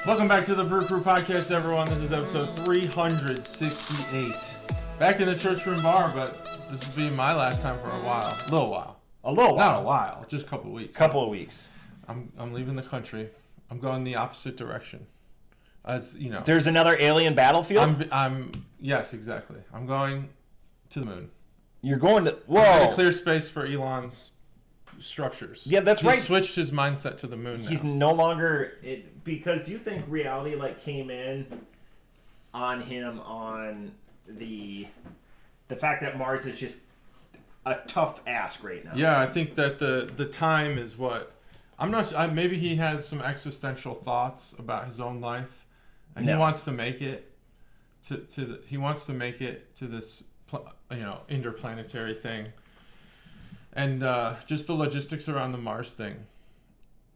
Welcome back to the Brew Podcast, everyone. This is episode 368. Back in the church room bar, but this will be my last time for a while. A little while. Not a while, just a couple of weeks. I'm leaving the country. I'm going the opposite direction. As you know. There's another alien battlefield? Yes, exactly. I'm going to the moon. You're going to... Whoa. I'm going to clear space for Elon's structures. Yeah, that's right. He switched his mindset to the moon now. He's no longer... Because do you think reality came in on him on the fact that Mars is just a tough ask right now? Yeah, I think that the time is what... I'm not... maybe he has some existential thoughts about his own life, and he wants to make it he wants to make it to this interplanetary thing. And just the logistics around the Mars thing,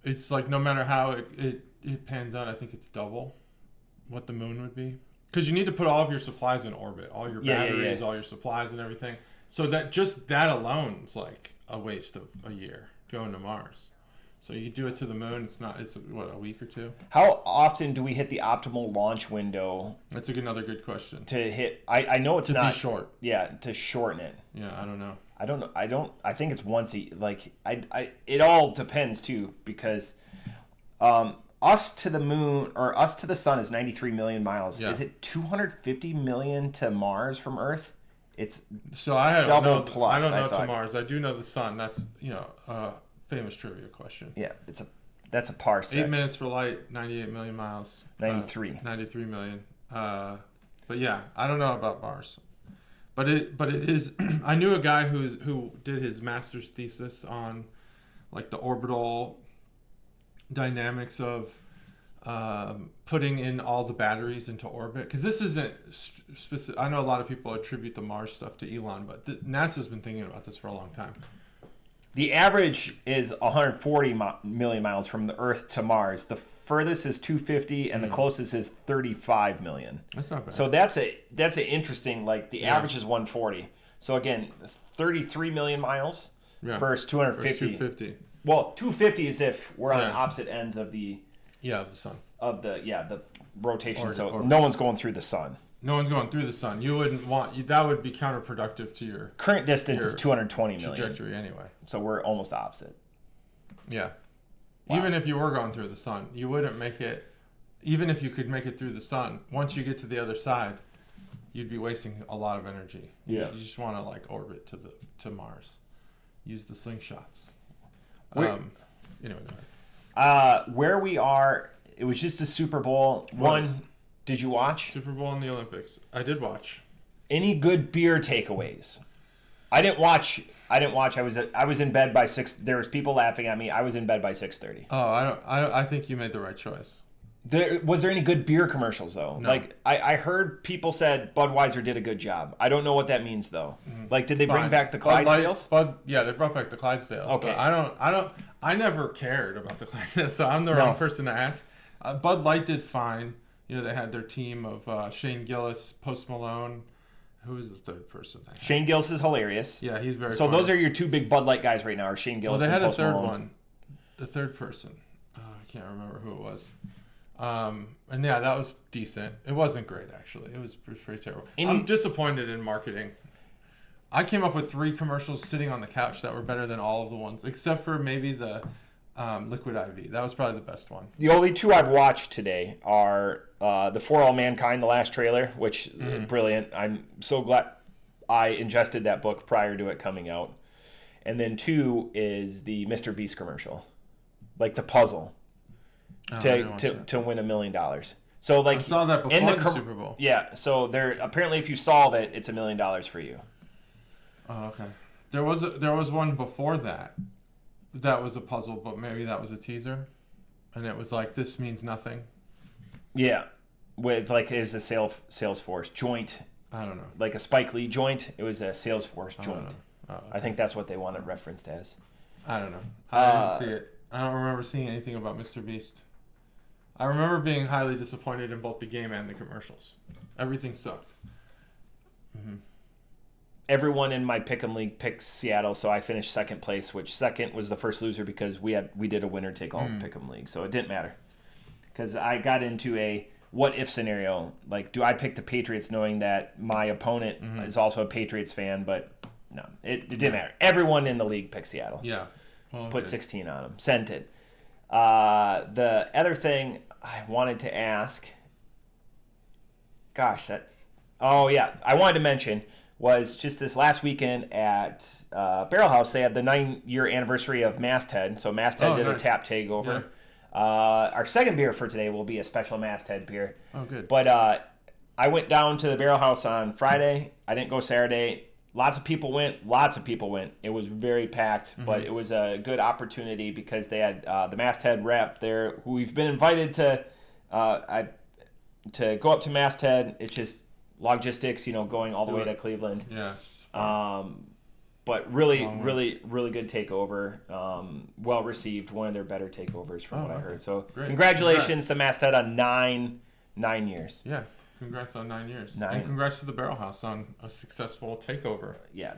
it's like no matter how it pans out, I think it's double what the moon would be. Because you need to put all of your supplies in orbit, all your batteries, all your supplies and everything. So that just that alone is like a waste of a year going to Mars. So you do it to the moon, it's what, a week or two? How often do we hit the optimal launch window? That's another good question. To hit, I know it's not... To be short. Yeah, to shorten it. Yeah, I don't know. I think it's once it all depends too, because us to the moon or us to the sun is 93 million miles. Yeah. Is it 250 million to Mars from Earth? It's double plus. I don't know to Mars. I do know the sun. That's famous trivia question. Yeah, that's a parsec. 8 minutes for light, 98 million miles. 93 million. But yeah, I don't know about Mars. But it is. I knew a guy who did his master's thesis on like the orbital dynamics of putting in all the batteries into orbit. Because this isn't specific. I know a lot of people attribute the Mars stuff to Elon, but NASA's been thinking about this for a long time. The average is 140 million miles from the Earth to Mars. The furthest is 250, and the closest is 35 million. That's not bad. So that's an interesting. Like the average is 140. So again, 33 million miles versus 250. Versus 250. Well, 250 is if we're on opposite ends of the sun of the rotation. Orbit. No one's going through the sun. No one's going through the sun. You wouldn't want that would be counterproductive to your current distance is 220 million trajectory anyway. So we're almost opposite. Yeah. Wow. Even if you were going through the sun, you wouldn't make it. Even if you could make it through the sun, once you get to the other side, you'd be wasting a lot of energy. Yeah. You just want to orbit to Mars. Use the slingshots. Anyway. Where we are, it was just a Super Bowl. Did you watch? Super Bowl and the Olympics. I did watch. Any good beer takeaways? I didn't watch. I was in bed by 6. There was people laughing at me. I was in bed by 6:30. Oh, I think you made the right choice. Was there any good beer commercials though? No. I heard people said Budweiser did a good job. I don't know what that means though. Mm-hmm. Did they bring back the Clydesdales? They brought back the Clydesdales. Okay. But I never cared about the Clydesdales, so I'm the wrong person to ask. Bud Light did fine. They had their team of Shane Gillis, Post Malone. Who is the third person? Shane Gillis is hilarious. Yeah, he's very. So funny. those are your two big Bud Light guys right now. Are Shane Gillis? Well, they had and a third Malone. one. The third person. I can't remember who it was. And yeah, that was decent. It wasn't great actually. It was pretty terrible. I'm disappointed in marketing. I came up with 3 commercials sitting on the couch that were better than all of the ones, except for maybe the Liquid IV. That was probably the best one. The only 2 I've watched today are the For All Mankind, the last trailer, which is brilliant. I'm so glad I ingested that book prior to it coming out. And then 2 is the Mr. Beast commercial, the puzzle to win $1 million. So I saw that before the Super Bowl. Yeah. So apparently if you solve it, it's $1 million for you. Oh, okay. There was one before that. That was a puzzle, but maybe that was a teaser, and it was this means nothing. Yeah, with it was a Salesforce joint. I don't know. Like a Spike Lee joint. It was a Salesforce joint. Oh, okay. I think that's what they wanted referenced as. I don't know. I didn't see it. I don't remember seeing anything about Mr. Beast. I remember being highly disappointed in both the game and the commercials. Everything sucked. Mm-hmm. Everyone in my Pick'em League picked Seattle, so I finished second place, which second was the first loser because we did a winner-take-all Pick'em League, so it didn't matter. because I got into a what if scenario. Like, do I pick the Patriots knowing that my opponent is also a Patriots fan? But no, it didn't matter. Everyone in the league picked Seattle. Yeah. Well, Put 16 on them. Sent it. The other thing I wanted to ask, I wanted to mention was just this last weekend at Barrel House. They had the 9-year anniversary of Masthead. So Masthead did a tap takeover. Yeah. Our second beer for today will be a special Masthead beer. Oh, good. But I went down to the Barrel House on Friday. I didn't go Saturday. Lots of people went. It was very packed, but it was a good opportunity because they had the Masthead rep there, who we've been invited to go up to Masthead. It's just logistics, going all the way to Cleveland. Yeah. But really good takeover. Well received. One of their better takeovers from what I heard. So great. Congratulations to Masthead on 9 years. Yeah. Congrats on 9 years. 9. And congrats to the Barrel House on a successful takeover. Yeah,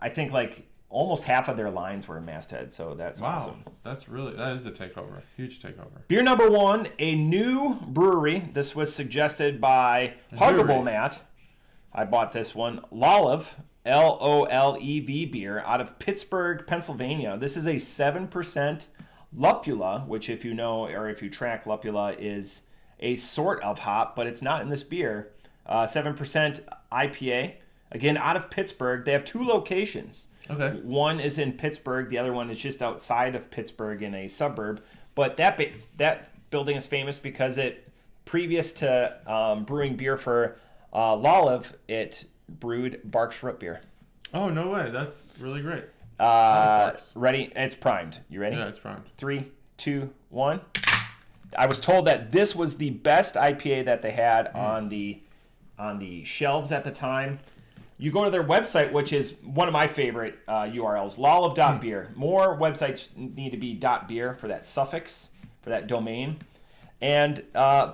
I think like almost half of their lines were in Masthead, so that's awesome. That is a takeover. Huge takeover. Beer number 1, a new brewery. This was suggested by Huggable Matt. I bought this one. Lolev, Lolev beer out of Pittsburgh, Pennsylvania. This is a 7% Lupula, which if you know or if you track, Lupula is a sort of hop, but it's not in this beer. 7% IPA. Again, out of Pittsburgh. They have 2 locations. Okay. One is in Pittsburgh. The other one is just outside of Pittsburgh in a suburb. But that building is famous because previous to brewing beer for Lolev, it brewed Barks root beer. Oh, no way. That's really great. Ready? It's primed. You ready? Yeah, it's primed. 3, 2, 1. I was told that this was the best IPA that they had on the shelves at the time. You go to their website, which is one of my favorite URLs, lolev.beer. More websites need to be .beer for that suffix, for that domain. And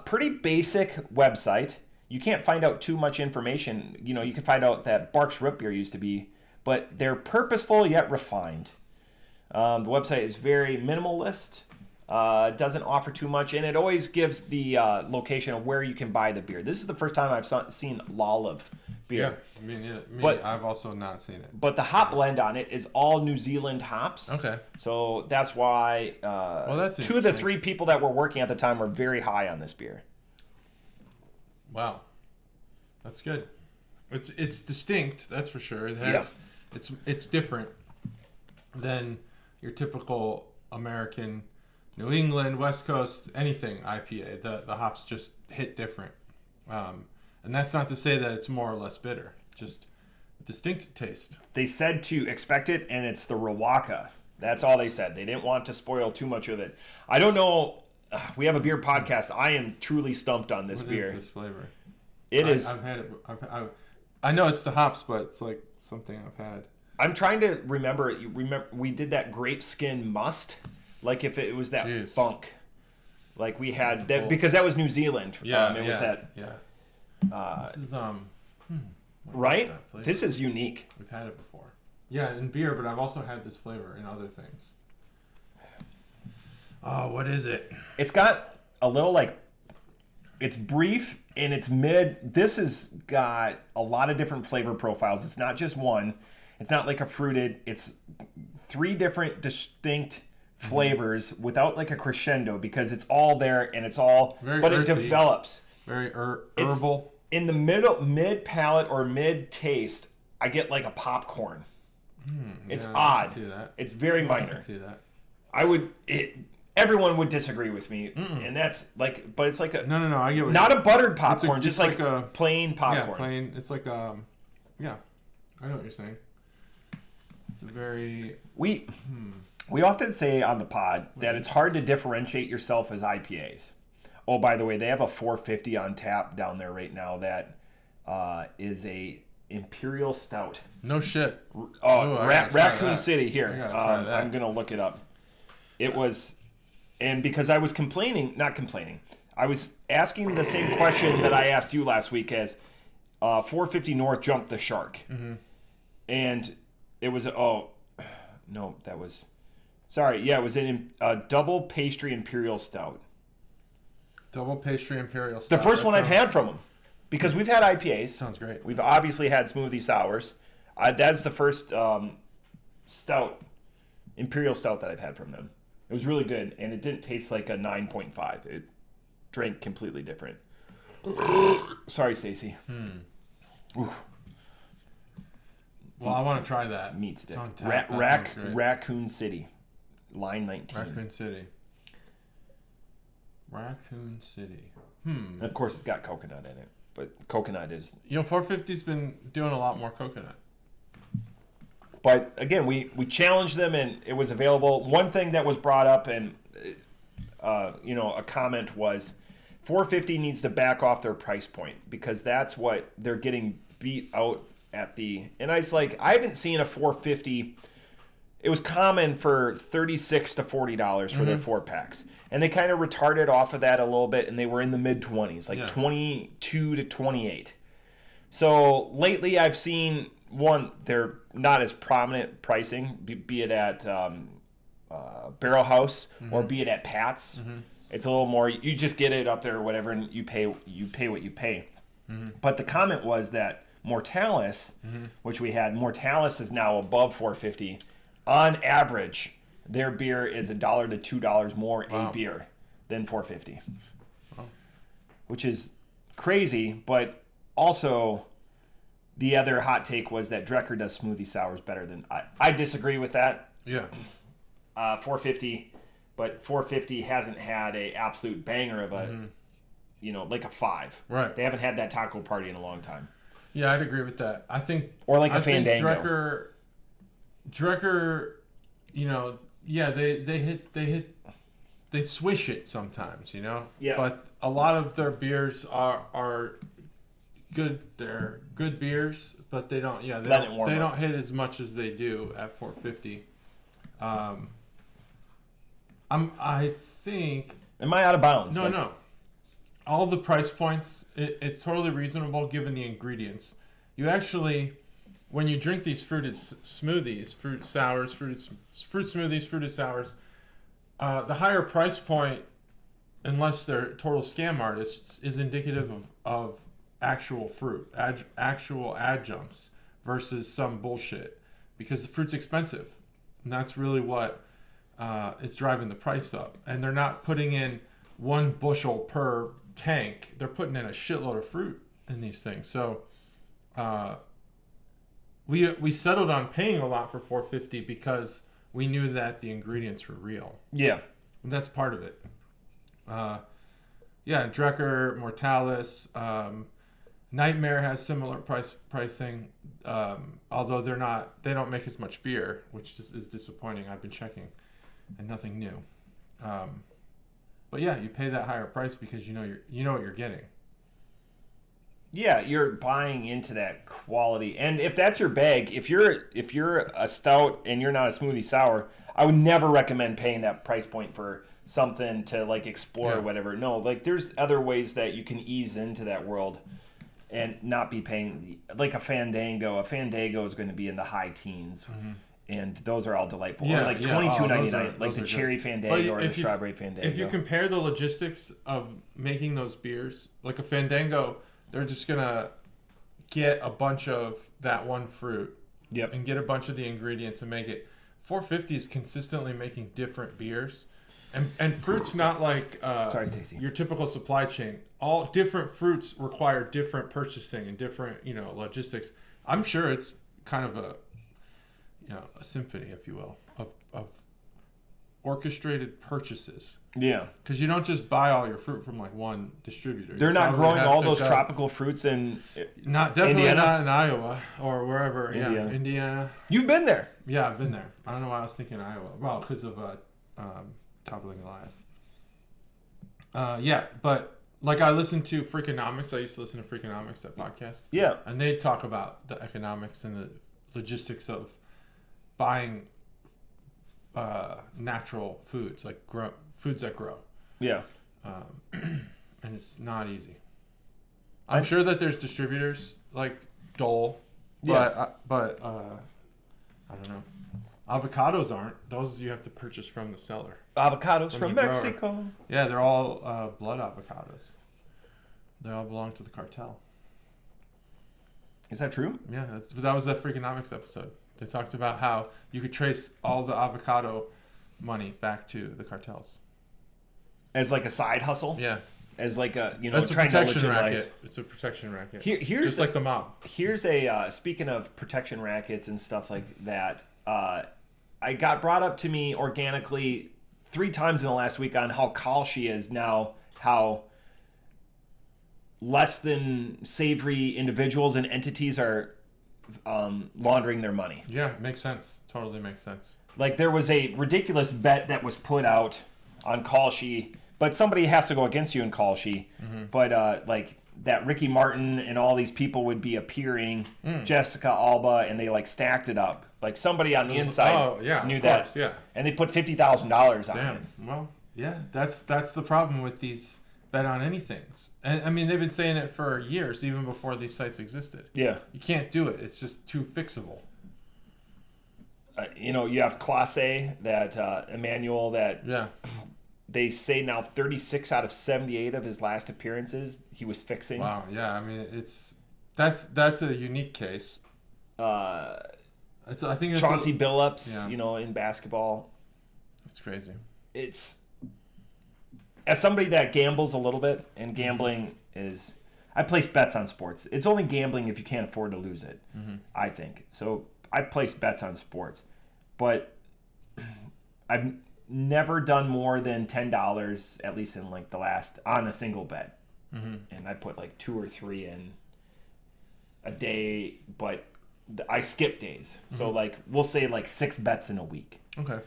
pretty basic website. You can't find out too much information. You can find out that Barks root beer used to be, but they're purposeful yet refined. The website is very minimalist. Doesn't offer too much, and it always gives the location of where you can buy the beer. This is the first time I've seen Lolev beer. Yeah, but I've also not seen it. But the hop blend on it is all New Zealand hops. Okay. So that's why that's 2 of the 3 people that were working at the time were very high on this beer. Wow, that's good. It's distinct, that's for sure. It has it's different than your typical American. New England, West Coast, anything IPA. The hops just hit different. And that's not to say that it's more or less bitter. Just distinct taste. They said to expect it, and it's the Rawaka. That's all they said. They didn't want to spoil too much of it. I don't know. We have a beer podcast. I am truly stumped on this beer. What is this flavor? I've had it. I know it's the hops, but it's like something I've had. I'm trying to remember. We did that grape skin must. Like if it was that funk, like we had that because that was New Zealand. Yeah, was that. Yeah. This is right. This is unique. We've had it before. Yeah, in beer, but I've also had this flavor in other things. Oh, what is it? It's got a little it's brief and it's mid. This has got a lot of different flavor profiles. It's not just one. It's not like a fruited. It's 3 different distinct flavors without like a crescendo because it's all there and it's all very but earthy, it develops very herbal. In the mid palate or mid taste I get like a popcorn. It's odd. I can see that. It's very minor. I can see that. Everyone would disagree with me and that's like but it's like a no I get what not a buttered popcorn just like a plain popcorn. Yeah, plain. It's like I know what you're saying. It's a very We often say on the pod that it's hard to differentiate yourself as IPAs. Oh, by the way, they have a 450 on tap down there right now that is a Imperial Stout. No shit. Raccoon City here. I'm going to look it up. It was, and because I was I was asking the same question that I asked you last week as 450 North jumped the shark. Mm-hmm. And it was, Sorry, yeah, it was a double pastry Imperial Stout. Double pastry imperial The stout. first one I've had from them. Because we've had IPAs. Sounds great. We've obviously had smoothie sours. That's the first stout, imperial stout that I've had from them. It was really good, and it didn't taste like a 9.5. It drank completely different. Sorry, Stacy. Well, I want to try that. Meat stick. Raccoon City. Line 19. Raccoon City. And of course, it's got coconut in it. But coconut is... 450's been doing a lot more coconut. But again, we challenged them, and it was available. One thing that was brought up, and a comment was, 450 needs to back off their price point because that's what they're getting beat out at the. And I was like, I haven't seen a 450. It was common for $36 to $40 for their 4-packs. And they kind of retarded off of that a little bit, and they were in the mid-20s, like 22 to 28. So lately I've seen, they're not as prominent pricing, be it at Barrel House or be it at Pat's. It's a little more, you just get it up there or whatever, and you pay what you pay. But the comment was that Mortalis, which we had, Mortalis is now above $4.50. On average, their beer is $1 to $2 more a beer than $4.50, which is crazy. But also, the other hot take was that Drecker does smoothie sours better than I disagree with that. Yeah, $4.50, but $4.50 hasn't had a absolute banger of a, like a 5. Right. They haven't had that taco party in a long time. Yeah, I'd agree with that. I think, or like a Fandango. Drecker, they swish it sometimes, Yeah. But a lot of their beers are good. They're good beers, but they don't. Yeah, they don't hit as much as they do at 450. I think. Am I out of bounds? No. All the price points, it's totally reasonable given the ingredients. You actually, when you drink these fruited smoothies, fruit sours, fruit smoothies, fruited sours, the higher price point, unless they're total scam artists, is indicative of actual fruit, actual adjuncts versus some bullshit, because the fruit's expensive, and that's really what is driving the price up. And they're not putting in 1 bushel per tank; they're putting in a shitload of fruit in these things. So, we settled on paying a lot for 450 because we knew that the ingredients were real. Yeah, and that's part of it. Drecker, Mortalis, Nightmare has similar pricing, although they don't make as much beer, which is disappointing. I've been checking, and nothing new. But yeah, you pay that higher price because you know what you're getting. Yeah, you're buying into that quality, and if that's your bag, if you're a stout and you're not a smoothie sour, I would never recommend paying that price point for something to like explore or whatever. No, like there's other ways that you can ease into that world and not be paying like a Fandango. A Fandango is going to be in the high teens. And those are all delightful. Or like $22.99, like the cherry Fandango or the strawberry Fandango. If you compare the logistics of making those beers, like a Fandango, they're just going to get a bunch of that one fruit and get a bunch of the ingredients and make it. 450 is consistently making different beers. And fruit's not like Sorry, Stacey. Your typical supply chain. All different fruits require different purchasing and different, logistics. I'm sure it's kind of a symphony, if you will, of orchestrated purchases. Yeah. Because you don't just buy all your fruit from like one distributor. They're not growing all those tropical fruits in definitely Indiana? not in Iowa or wherever. Indiana. Yeah, Indiana. You've been there. Yeah, I've been there. I don't know why I was thinking Iowa. Well, because of Toppling Goliath. But like I listened to Freakonomics. I used to listen to Freakonomics, that podcast. Yeah. And they talk about the economics and the logistics of buying natural foods, like foods that grow. Yeah. And it's not easy. I'm sure that there's distributors like Dole, but I don't know. Avocados aren't. Those you have to purchase from the seller. Avocados from Mexico. Yeah, they're all blood avocados. They all belong to the cartel. Is that true? Yeah, that was that Freakonomics episode. They talked about how you could trace all the avocado money back to the cartels. As like a side hustle? Yeah. As like a, it's trying to legitimize. Racket. It's a protection racket. Here's just like the mob. Here's a, speaking of protection rackets and stuff like that, I got brought up to me organically 3 times in the last week on how Kalshi is now, how less than savory individuals and entities are laundering their money. Yeah, makes sense. Totally makes sense. Like there was a ridiculous bet that was put out on Kalshi, but somebody has to go against you in Kalshi. Mm-hmm. But like that Ricky Martin and all these people would be appearing, Jessica Alba, and they like stacked it up. Like somebody on the inside knew that. Yeah. And they put $50,000 on it. Damn. Well, yeah, that's the problem with these bet on anythings. And I mean, they've been saying it for years, even before these sites existed. Yeah. You can't do it. It's just too fixable. You have Classe, that Emmanuel, that they say now 36 out of 78 of his last appearances he was fixing. Wow, yeah. I mean, that's a unique case. I think it's Chauncey Billups, in basketball. It's crazy. It's as somebody that gambles a little bit, and gambling is, I place bets on sports. It's only gambling if you can't afford to lose it, I think. So I place bets on sports, but I've never done more than $10, at least in like the last, on a single bet. And I put like 2 or 3 in a day, but I skip days. So like we'll say like 6 bets in a week. Okay.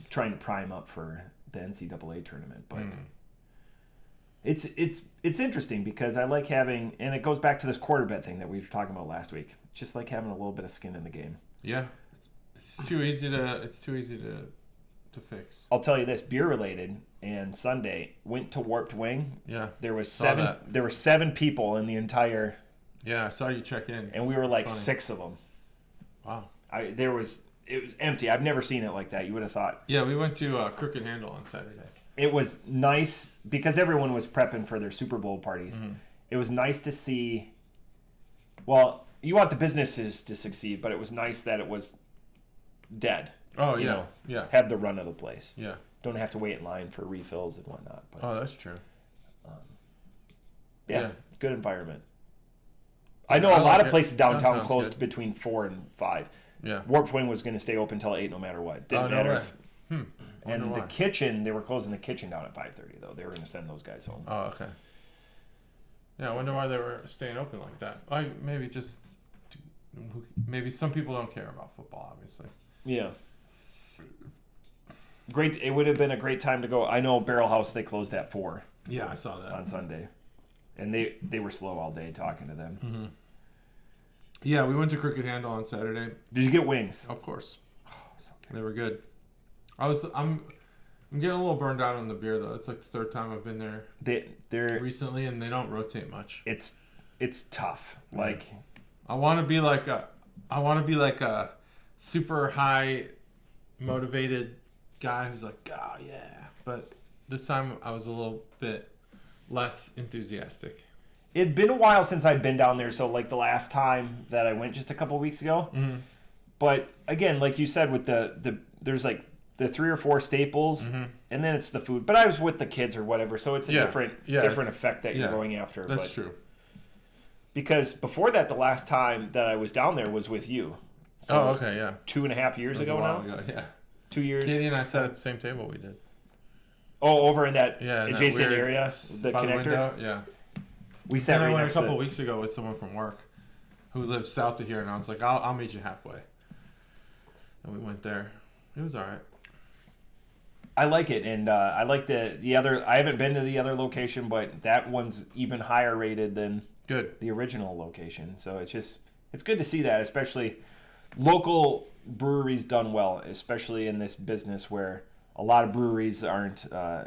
Trying to prime up for the NCAA tournament, but it's interesting because I like having, and it goes back to this quarter bet thing that we were talking about last week. It's just like having a little bit of skin in the game. Yeah, it's too easy to fix. I'll tell you this, beer related, and Sunday went to Warped Wing. Yeah, there were 7 people in the entire. Yeah, I saw you check in, and we were like 6 of them. Wow. It was empty. I've never seen it like that. You would have thought. Yeah, we went to Crooked Handle on Saturday. It was nice because everyone was prepping for their Super Bowl parties. It was nice to see. Well, you want the businesses to succeed, but it was nice that it was dead. Oh, yeah. Yeah. Had the run of the place. Yeah. Don't have to wait in line for refills and whatnot. But, that's true. Yeah, good environment. I know a lot of places downtown closed between 4 and 5. Yeah. Warped Wing was going to stay open until 8 no matter what. Didn't matter. And the kitchen, they were closing the kitchen down at 5:30 though. They were going to send those guys home. Oh, okay. Yeah, I wonder why they were staying open like that. Maybe some people don't care about football, obviously. Yeah. Great. It would have been a great time to go. I know Barrel House, they closed at 4. Yeah, I saw that. On Sunday. And they were slow all day talking to them. Yeah, we went to Crooked Handle on Saturday. Did you get wings? Of course. Oh, so good. They were good. I'm getting a little burned out on the beer though. It's like the 3rd time I've been there. They're recently, and they don't rotate much. It's tough. Like I want to be like a super high motivated guy who's like, oh yeah. But this time I was a little bit less enthusiastic. It'd been a while since I'd been down there, so like the last time that I went just a couple weeks ago. But again, like you said, with the there's like the 3 or 4 staples, and then it's the food. But I was with the kids or whatever, so it's a different effect that you're going after. That's true. Because before that, the last time that I was down there was with you. So 2.5 years ago now. Yeah. 2 years. Katie and I sat at the same table we did. Oh, over in that adjacent area, the connector. Window? Yeah. We sat right next to a couple weeks ago with someone from work who lives south of here, and I was like, I'll meet you halfway. And we went there. It was all right. I like it, and I like the other. I haven't been to the other location, but that one's even higher rated than the original location. So it's good to see that, especially local breweries done well, especially in this business where a lot of breweries aren't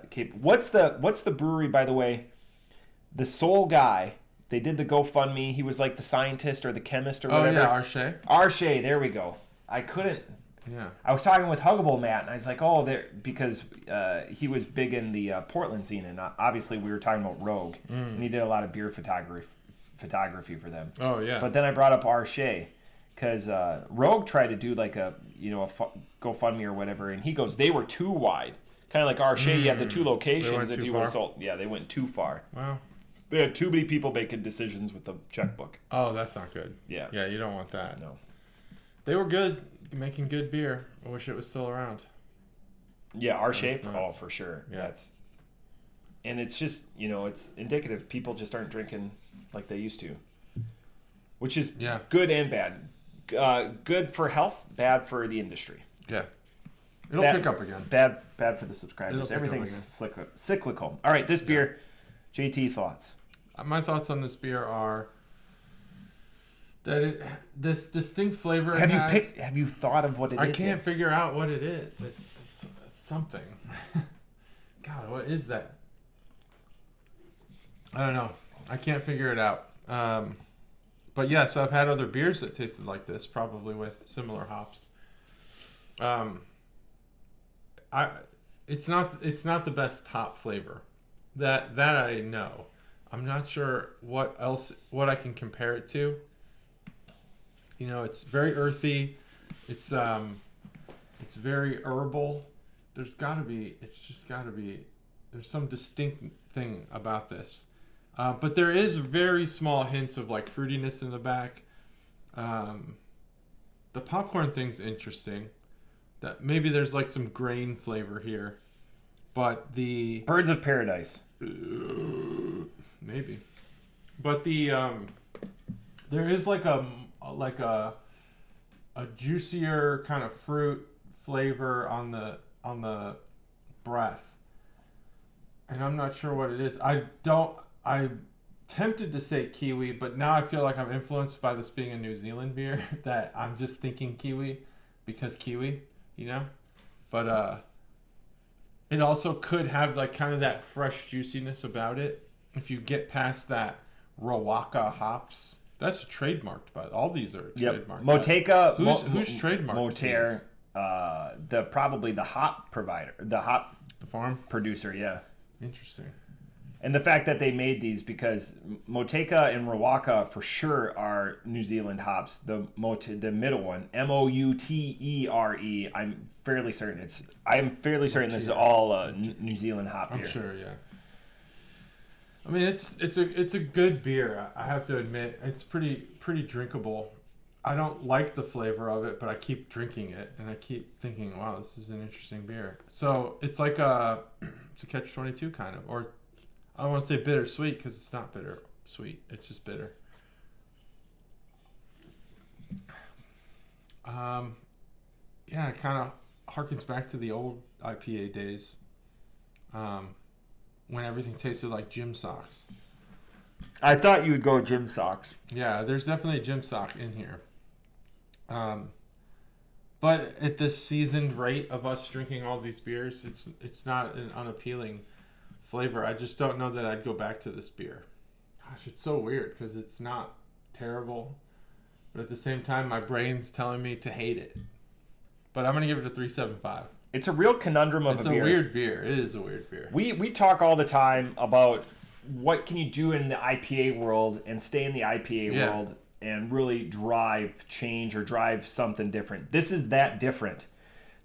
capable. What's the brewery, by the way? The Soul guy, they did the GoFundMe. He was like the scientist or the chemist or whatever. Oh, yeah, Arshay. Arshay, there we go. I couldn't. Yeah. I was talking with Huggable Matt, and I was like, oh, there, because he was big in the Portland scene, and obviously we were talking about Rogue, and he did a lot of beer photography for them. Oh, yeah. But then I brought up Arche, because Rogue tried to do like a GoFundMe or whatever, and he goes, they were too wide. Kind of like Arche, you had the 2 locations. They if you went sold, yeah, they went too far. Wow. They had too many people making decisions with the checkbook. Oh, that's not good. Yeah. Yeah, you don't want that. No. They were good, making good beer. I wish it was still around. Yeah, Arche, for sure. Yeah. And it's just, it's indicative. People just aren't drinking like they used to. Which is good and bad. Good for health, bad for the industry. Yeah. It'll pick up again. Bad for the subscribers. It'll Everything's cyclical. All right, this beer, JT, thoughts? My thoughts on this beer are that this distinct flavor Have you thought of what it is? I can't figure out what it is. It's something. God, what is that? I don't know. I can't figure it out. But yes, I've had other beers that tasted like this, probably with similar hops. It's not the best hop flavor. That I know. I'm not sure what I can compare it to. It's very earthy. It's very herbal. There's some distinct thing about this. But there is very small hints of like fruitiness in the back. The popcorn thing's interesting. That maybe there's like some grain flavor here, but the Birds of Paradise. Maybe, but the there is like a juicier kind of fruit flavor on the breath, and I'm not sure what it is. I'm tempted to say kiwi, but now I feel like I'm influenced by this being a New Zealand beer that I'm just thinking kiwi because kiwi, but it also could have like kind of that fresh juiciness about it if you get past that Rawaka hops. That's trademarked by all these are trademarked. Moteka, who's trademarked? Motair, the hop provider, the farm producer, yeah. Interesting. And the fact that they made these, because Moteka and Rawaka for sure are New Zealand hops. The middle one, Moutere, I'm fairly certain this is all New Zealand hop beer. I'm sure, yeah. I mean, it's a good beer. I have to admit, it's pretty drinkable. I don't like the flavor of it, but I keep drinking it, and I keep thinking, wow, this is an interesting beer. So it's like it's a catch-22 kind of, or I don't want to say bittersweet because it's not bittersweet. It's just bitter. Yeah, it kind of harkens back to the old IPA days, when everything tasted like gym socks. I thought you would go gym socks. Yeah, there's definitely a gym sock in here. But at this seasoned rate of us drinking all these beers, it's not an unappealing flavor. I just don't know that I'd go back to this beer. Gosh, it's so weird because it's not terrible, but at the same time, my brain's telling me to hate it. But I'm going to give it a 3.75. It's a real conundrum of a beer. It's a weird beer. It is a weird beer. We talk all the time about what can you do in the IPA world and stay in the IPA world and really drive change or drive something different. This is that different.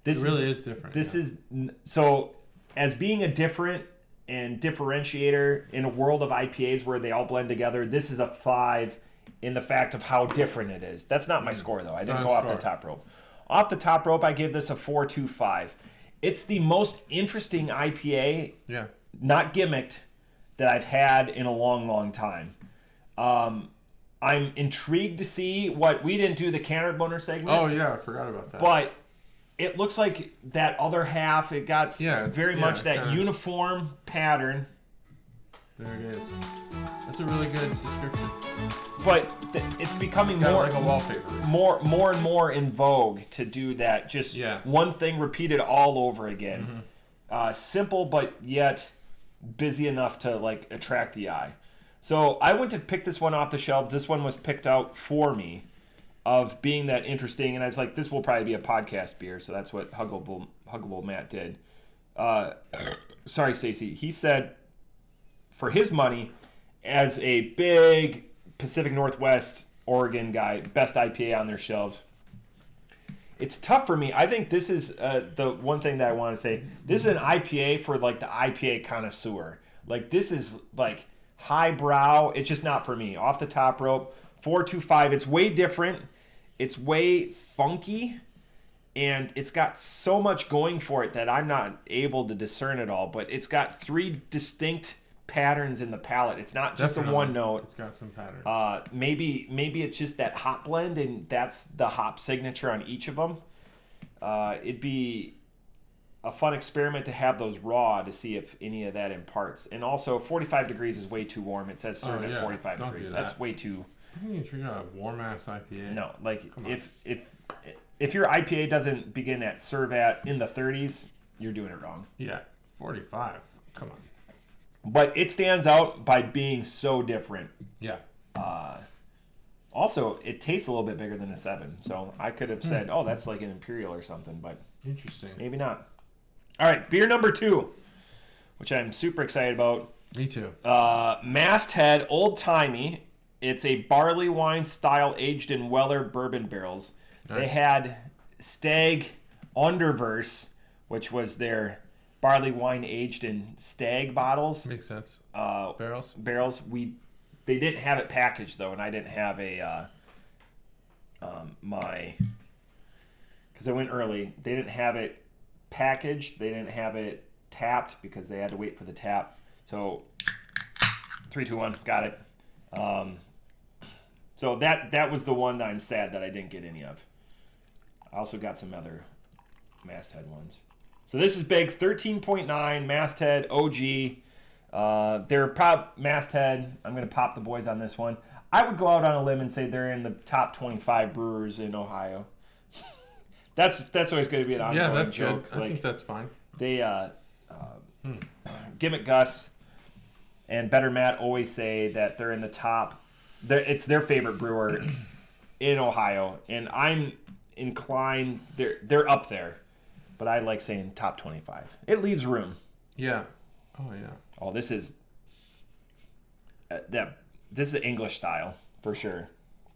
It really is different. This is so as being a different and differentiator in a world of IPAs where they all blend together. This is a 5 in the fact of how different it is. That's not my score though. I didn't go off the top rope. Off the top rope, I give this a 4.25. It's the most interesting IPA, not gimmicked, that I've had in a long, long time. I'm intrigued to see what we didn't do the Canner Boner segment. Oh yeah, I forgot about that. But it looks like that other half. It got very much that kinda uniform pattern. There it is. That's a really good description. But it's becoming more like a wallpaper. More and more in vogue to do that. Just one thing repeated all over again. Mm-hmm. Simple, but yet busy enough to like attract the eye. So I went to pick this one off the shelves. This one was picked out for me. of being that interesting. And I was like, this will probably be a podcast beer. So that's what Huggable Matt did. Sorry, Stacey. He said for his money, as a big Pacific Northwest Oregon guy, best IPA on their shelves. It's tough for me. I think this is the one thing that I want to say. This is an IPA for like the IPA connoisseur. Like this is like highbrow. It's just not for me. Off the top rope, 4.25. It's way different. It's way funky, and it's got so much going for it that I'm not able to discern it all. But it's got 3 distinct patterns in the palate. It's not just Definitely. the one note. It's got some patterns. Maybe it's just that hop blend, and that's the hop signature on each of them. It'd be a fun experiment to have those raw to see if any of that imparts. And also, 45 degrees is way too warm. It says serve at 45 Don't degrees. do that. That's way too. I think you're drinking a warm ass IPA. No, like if your IPA doesn't begin at serve at in the 30s, you're doing it wrong. Yeah, 45. Come on. But it stands out by being so different. Yeah. Also, it tastes a little bit bigger than a 7. So I could have said, oh, that's like an Imperial or something, but Interesting. maybe not. All right, beer number 2, which I'm super excited about. Me too. Masthead Old Timey. It's a Barleywine style aged in Weller bourbon barrels. Nice. They had Stag Underverse, which was their barley wine aged in Stag bottles. Makes sense. Barrels. They didn't have it packaged though, and I didn't have a because I went early. They didn't have it packaged. They didn't have it tapped because they had to wait for the tap. So 3, 2, 1, got it. So that was the one that I'm sad that I didn't get any of. I also got some other Masthead ones. So this is big, 13.9 Masthead OG. They're Masthead. I'm going to pop the boys on this one. I would go out on a limb and say they're in the top 25 brewers in Ohio. That's always going to be an ongoing Yeah, that's joke. good. I think that's fine. They Gimmick Gus and Better Matt always say that they're in the top. It's their favorite brewer in Ohio, and I'm inclined. They're up there, but I like saying top 25. It leaves room. Yeah. Oh yeah. Oh, this is this is English style for sure.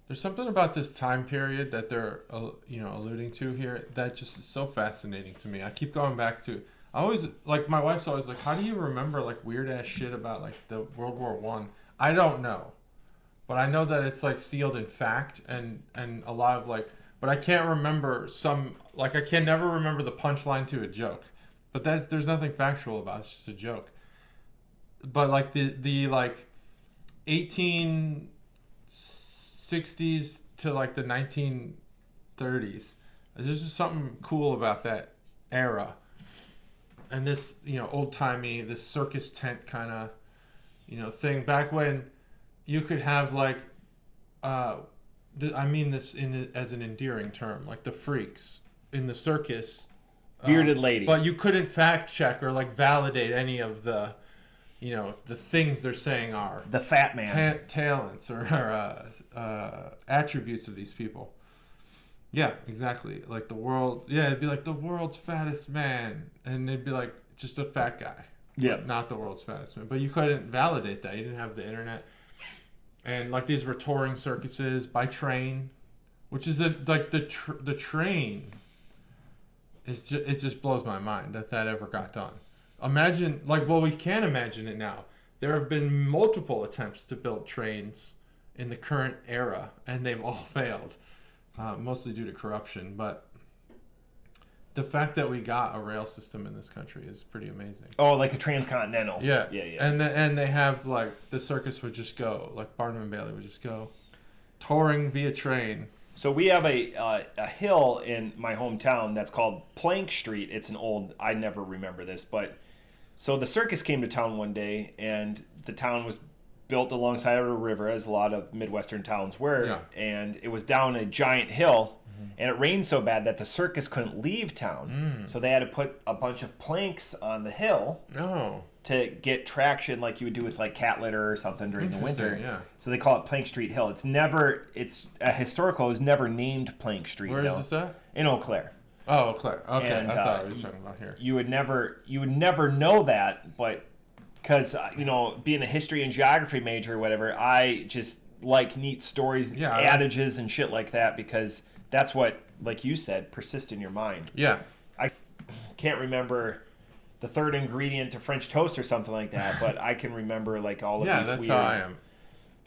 There's something about this time period that they're alluding to here that just is so fascinating to me. I keep going back to. I always like my wife's always like, how do you remember like weird ass shit about like the World War One? I don't know, but I know that it's like sealed in fact and a lot of like. But I can't remember I can never remember the punchline to a joke. But there's nothing factual about it. It's just a joke. But like the like 1860s to like the 1930s, there's just something cool about that era. And this, old timey, this circus tent kind of, thing. Back when you could have like, I mean this as an endearing term, like the freaks in the circus, bearded lady. But you couldn't fact check or like validate any of the, the things they're saying are the fat man talents or attributes of these people. Yeah, exactly. Like the world. Yeah, it'd be like the world's fattest man, and it'd be like just a fat guy. Yeah, not the world's fattest man. But you couldn't validate that. You didn't have the internet. And like these were touring circuses by train, which is the train. It just blows my mind that ever got done. Imagine we can imagine it now. There have been multiple attempts to build trains in the current era, and they've all failed. Mostly due to corruption, but the fact that we got a rail system in this country is pretty amazing. Oh, like a transcontinental. Yeah. And they have like the circus would just go, like Barnum and Bailey would just go, touring via train. So we have a hill in my hometown that's called Plank Street. It's an old. I never remember this, but so the circus came to town one day, and the town was built alongside of a river, as a lot of Midwestern towns were, and it was down a giant hill, and it rained so bad that the circus couldn't leave town, so they had to put a bunch of planks on the hill, to get traction like you would do with like cat litter or something during the winter. Yeah. So they call it Plank Street Hill. It's historical is never named Plank Street Hill. Where is this at? In Eau Claire. Oh, Eau Claire. Okay, And, I thought we were talking about here. You would never know that, but because being a history and geography major or whatever, I just like neat stories, adages, and shit like that because that's what, like you said, persist in your mind. Yeah. I can't remember the third ingredient to French toast or something like that, but I can remember like all of these that's weird... how I am.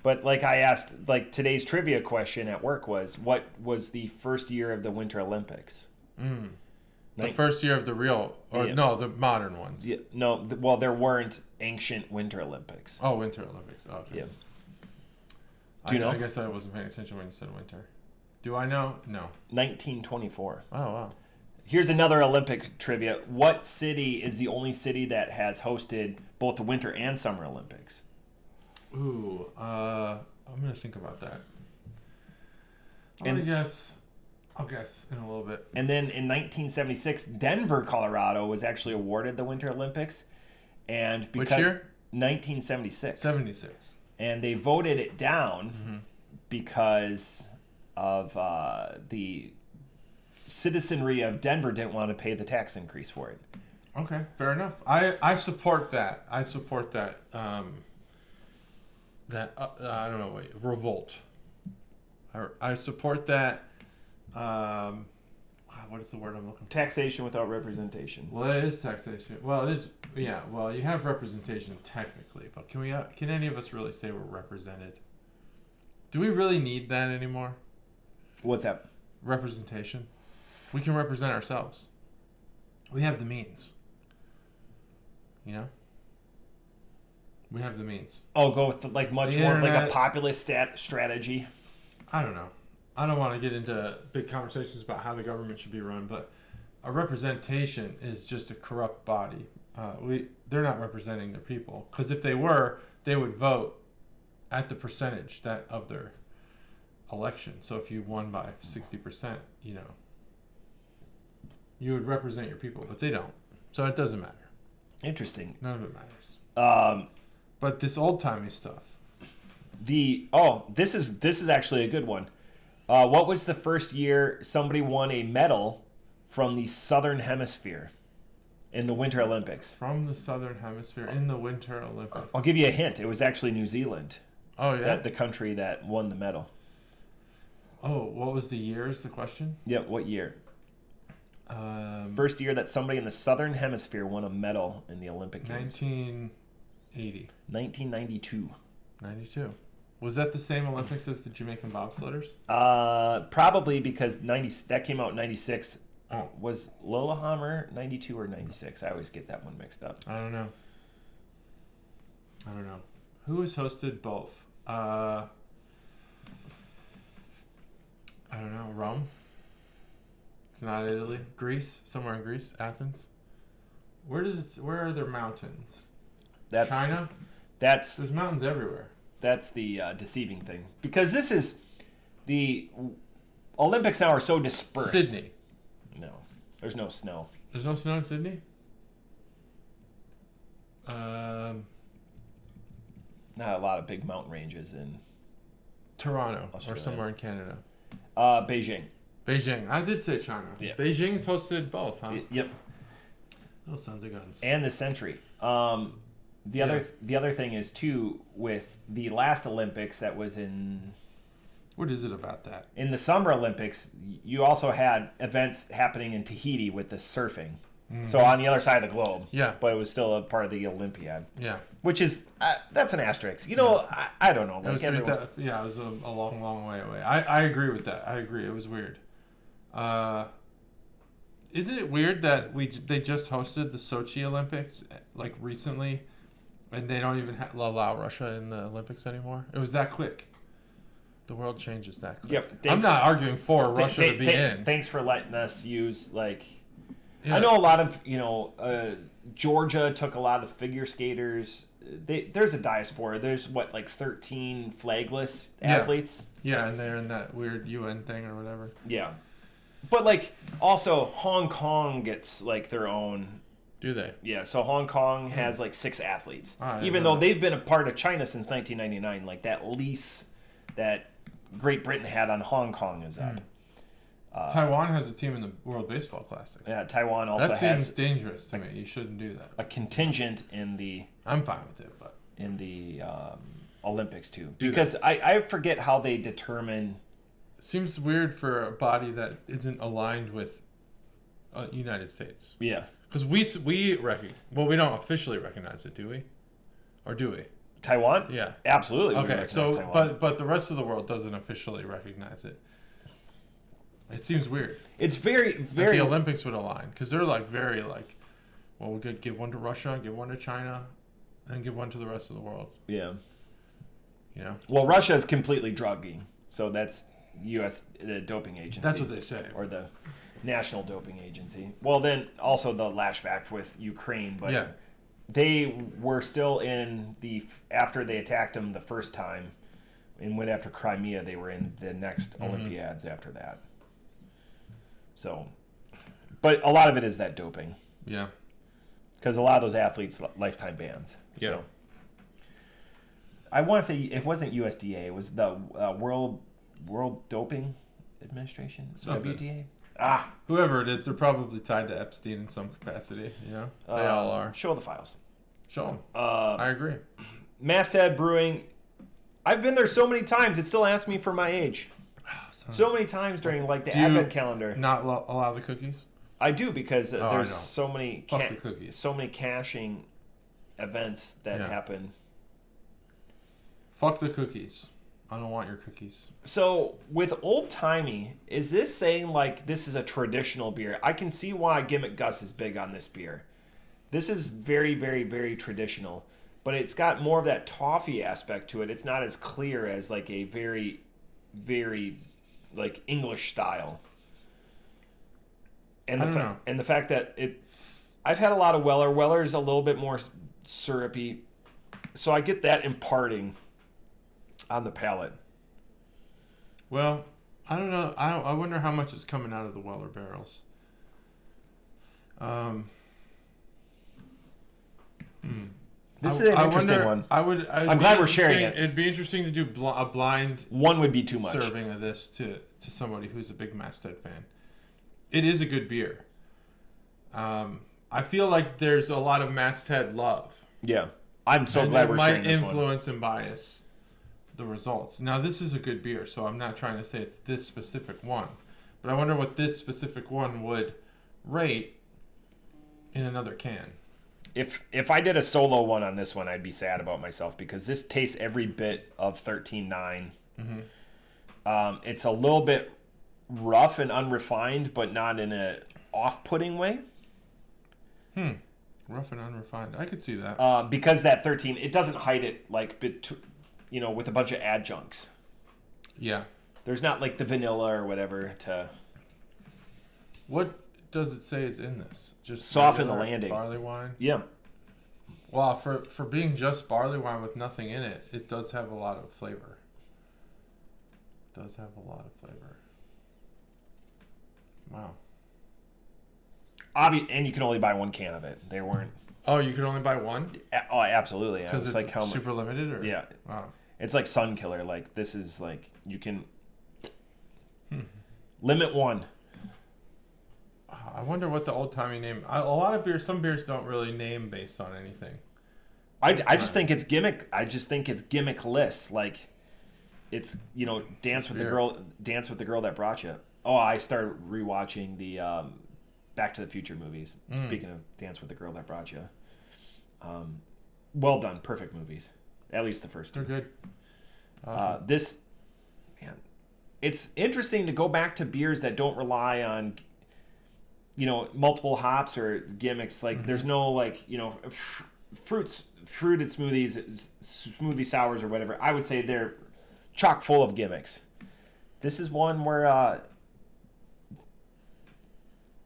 But like I asked, like today's trivia question at work was, what was the first year of the Winter Olympics? The first year of the real, the modern ones. Yeah, no, there weren't ancient Winter Olympics. Oh, Winter Olympics. Oh, okay. Yeah. Do you know? I guess I wasn't paying attention when you said winter. Do I know? No. 1924. Oh, wow. Here's another Olympic trivia. What city is the only city that has hosted both the Winter and Summer Olympics? Ooh, I'm going to think about that. I'll guess in a little bit. And then in 1976, Denver, Colorado was actually awarded the Winter Olympics. And because which year? 1976. 76. And they voted it down because of the citizenry of Denver didn't want to pay the tax increase for it. Okay, fair enough. I support that. I support that. I don't know. Revolt. I support that. What is the word I'm looking for? Taxation without representation. Well, it is taxation. Well, it is. Yeah. Well, you have representation technically, but can any of us really say we're represented? Do we really need that anymore? What's that? Representation. We can represent ourselves. We have the means. We have the means. Oh, go with much more of like a populist strategy. I don't know. I don't want to get into big conversations about how the government should be run, but a representation is just a corrupt body. They're not representing their people, because if they were, they would vote at the percentage of their election. So if you won by 60%, you would represent your people, but they don't. So it doesn't matter. Interesting. None of it matters. But this old-timey stuff. This is actually a good one. What was the first year somebody won a medal from the Southern Hemisphere in the Winter Olympics? From the Southern Hemisphere in the Winter Olympics. I'll give you a hint. It was actually New Zealand. Oh, yeah? The country that won the medal. Oh, what was the year is the question? Yep, what year? First year that somebody in the Southern Hemisphere won a medal in the Olympic Games. 1980. 1992. 92. Was that the same Olympics as the Jamaican bobsledders? Probably because that came out in 96. Oh. Was Lillehammer 92 or 96? I always get that one mixed up. I don't know. Who has hosted both? I don't know. Rome? It's not Italy. Greece? Somewhere in Greece? Athens? Where are there mountains? That's China? There's mountains everywhere. That's the deceiving thing. Because this is... The Olympics now are so dispersed. Sydney. No. There's no snow. There's no snow in Sydney? Not a lot of big mountain ranges in... Toronto. Australia. Or somewhere in Canada. Beijing. I did say China. Yeah. Beijing's hosted both, huh? Yep. Those sons of guns. And the century. The other thing is too, with the last Olympics that was in... What is it about that? In the Summer Olympics, you also had events happening in Tahiti with the surfing. Mm-hmm. So on the other side of the globe. Yeah. But it was still a part of the Olympiad. Yeah. Which is, that's an asterisk. I don't know. It was it was a long, long way away. I agree with that. I agree. It was weird. Isn't it weird that they just hosted the Sochi Olympics recently, and they don't even allow Russia in the Olympics anymore? It was that quick. The world changes that quick. Yep. I'm not arguing for Russia to be in. Thanks for letting us use Yeah. I know a lot of Georgia took a lot of figure skaters. There's a diaspora. There's 13 flagless athletes. Yeah, and they're in that weird UN thing or whatever. Yeah. But also Hong Kong gets their own Do they? Yeah, so Hong Kong has like 6 athletes. I Even know though that. they've been a part of China since 1999. Like that lease that Great Britain had on Hong Kong is up. Taiwan has a team in the World Baseball Classic. Yeah, Taiwan also That seems has dangerous to me. You shouldn't do that. a contingent in the I'm fine with it, but Olympics too. Do Because I forget how they determine. seems weird for a body that isn't aligned with United States. Yeah. Because we don't officially recognize it, do we? Or do we? Taiwan? Yeah. Absolutely. we Okay, recognize so Taiwan. but the rest of the world doesn't officially recognize it. It seems weird. It's very, Like very. the Olympics would align because they're like very like, well, we'll give one to Russia, give one to China, and give one to the rest of the world. Yeah. You know. Well, Russia is completely drugging, so that's U.S. The doping agency. That's what they say. Or the National Doping Agency. Well, then also the lashback with Ukraine, but Yeah. they were still in after they attacked them the first time and went after Crimea. They were in the next Olympiads after that. So, but a lot of it is that doping. Yeah. Because a lot of those athletes lifetime bans. Yeah. So. I want to say it wasn't USDA. It was the World Doping Administration. Something. WDA. Whoever it is, they're probably tied to Epstein in some capacity. You know, they all are. Show the files. Show them. I agree. Masthead Brewing. I've been there so many times. It still asks me for my age. So many times during like the Do you advent calendar. Not allow the cookies? I do because I know. there's so many Fuck the cookies. so many caching events that Yeah. happen. Fuck the cookies. I don't want your cookies. So with Old Timey, is this saying like this is a traditional beer? I can see why Gimmick Gus is big on this beer. This is very, very, very traditional, but it's got more of that toffee aspect to it. It's not as clear as like a very, very like English style. And I don't know. And the fact that I've had a lot of Weller. Weller's a little bit more syrupy, so I get that imparting on the palate. Well, I don't know. I wonder how much is coming out of the Weller barrels. This is an interesting one. I'm glad we're sharing it. It'd be interesting to do a blind One would be too much. serving of this to somebody who's a big Masthead fan. It is a good beer. I feel like there's a lot of Masthead love. Yeah. I'm so and glad that we're sharing might this one. influence and bias the results. Now, this is a good beer, so I'm not trying to say it's this specific one. But I wonder what this specific one would rate in another can. If I did a solo one on this one, I'd be sad about myself because this tastes every bit of 13.9. Mm-hmm. It's a little bit rough and unrefined, but not in a off-putting way. Rough and unrefined. I could see that. Because that 13, it doesn't hide it like with a bunch of adjuncts. Yeah. There's not like the vanilla or whatever to What does it say is in this? Just soften the regular landing. Barley wine. Yeah. Well, for being just barley wine with nothing in it, it does have a lot of flavor. Wow. And you can only buy one can of it. They weren't. Oh, you can only buy one? Oh, absolutely. Because it's like how super limited? Or? Yeah. Wow. It's like Sun Killer. Like this is like you can limit one. I wonder what the old timey name. A lot of beers, some beers don't really name based on anything. I just think it's gimmick. I just think it's gimmickless. Like it's dance with the girl that brought you. Oh, I started rewatching the Back to the Future movies. Speaking of Dance with the Girl That Brought You. Well done, perfect movies. At least the first two. They're good. This, man, it's interesting to go back to beers that don't rely on, multiple hops or gimmicks. Like there's no fruited smoothies, smoothie sours or whatever. I would say they're chock full of gimmicks. This is one where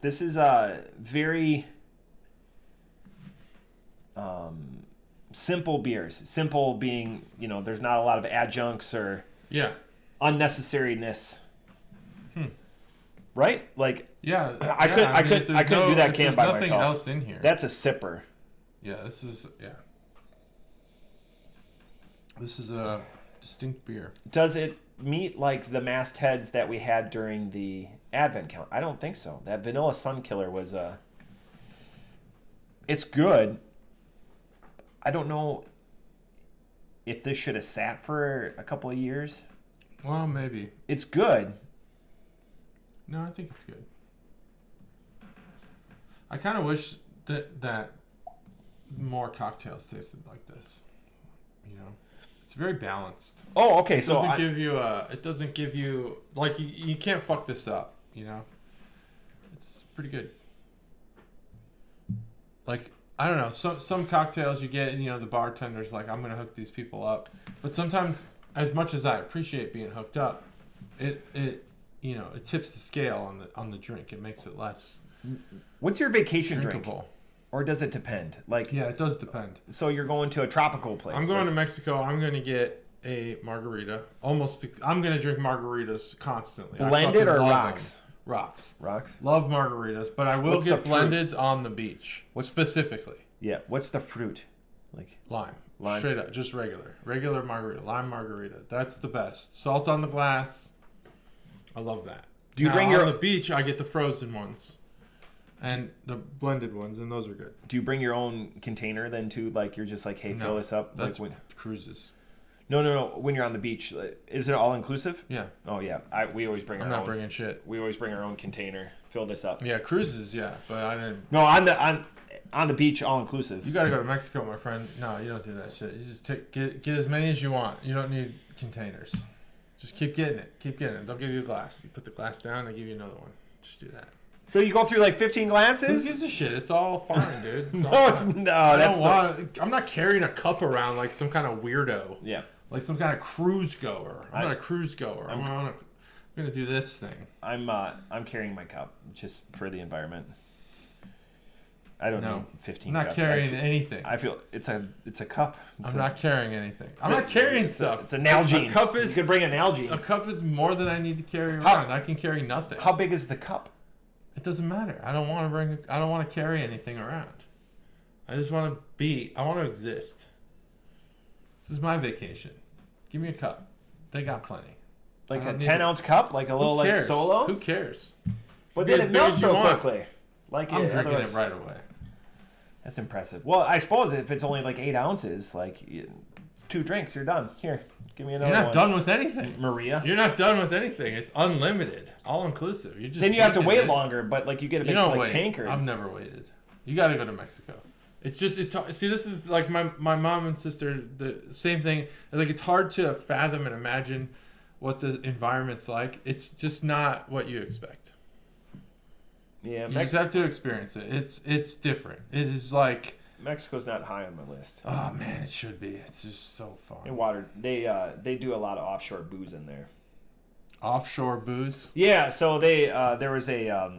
this is very simple beers. Simple being, there's not a lot of adjuncts or Yeah. unnecessariness. right? Like, yeah, I couldn't do that can by myself. There's nothing else in here. That's a sipper. Yeah, this is This is a distinct beer. Does it meet like the Mastheads that we had during the Advent count? I don't think so. That Vanilla Sun Killer was it's good. I don't know if this should have sat for a couple of years. Well, maybe. It's good. No, I think it's good. I kind of wish that more cocktails tasted like this. You know, it's very balanced. Oh, okay. It doesn't give you like you can't fuck this up. You know, it's pretty good. Like, I don't know, some cocktails you get, you know, the bartender's like, I'm gonna hook these people up. But sometimes, as much as I appreciate being hooked up, it you know, it tips the scale on the drink. It makes it less. What's your vacation drinkable. drink? Or does it depend? Like, yeah, it does depend. So you're going to a tropical place. I'm going to Mexico. I'm going to get a margarita. I'm going to drink margaritas constantly. Blended or rocks? Rocks. Rocks? Love margaritas, but I will get blendeds on the beach. Specifically? Yeah. What's the fruit? Like lime. Straight up. Just regular margarita. Lime margarita. That's the best. Salt on the glass. I love that. Do you bring on the beach, I get the frozen ones. And the blended ones, and those are good. Do you bring your own container then too? Like you're just like, hey, fill this up. That's like cruises. No. When you're on the beach, is it all inclusive? Yeah. Oh yeah. We always bring our own. I'm not bringing shit. We always bring our own container. Fill this up. Yeah, cruises. Yeah, but I didn't. No, on the beach, all inclusive. You got to go to Mexico, my friend. No, you don't do that shit. You just get as many as you want. You don't need containers. Just keep getting it. Keep getting it. They'll give you a glass. You put the glass down, they give you another one. Just do that. So you go through like 15 glasses? Who gives a shit? It's all fine, dude. I'm not carrying a cup around like some kind of weirdo. Yeah. Like some kind of cruise goer. I'm not a cruise goer. I'm gonna do this thing. I'm carrying my cup just for the environment. I don't need 15 I'm not cups. carrying anything. I feel it's a cup. I'm not carrying anything. I'm not carrying stuff. It's an Nalgene. A cup you could bring an Nalgene. A cup is more than I need to carry around. I can carry nothing. How big is the cup? It doesn't matter. I don't want to carry anything around. I just want to exist. This is my vacation. Give me a cup. They got plenty. Like a 10-ounce cup? Like a little like solo? Who cares? But then it melts so quickly. Like I'm drinking it right away. That's impressive. Well, I suppose if it's only like 8 ounces, like 2 drinks, you're done. Here, give me another one. You're not done with anything. Maria. You're not done with anything. It's unlimited. All inclusive. Then you have to wait longer, but like you get a big tankard. I've never waited. You got to go to Mexico. See, this is like my mom and sister, the same thing. Like, it's hard to fathom and imagine what the environment's like. It's just not what you expect. Yeah, you just have to experience it. It's different. It is like Mexico's not high on my list. Oh man, it should be. It's just so far. And water, they do a lot of offshore booze in there. Offshore booze? Yeah. So there was a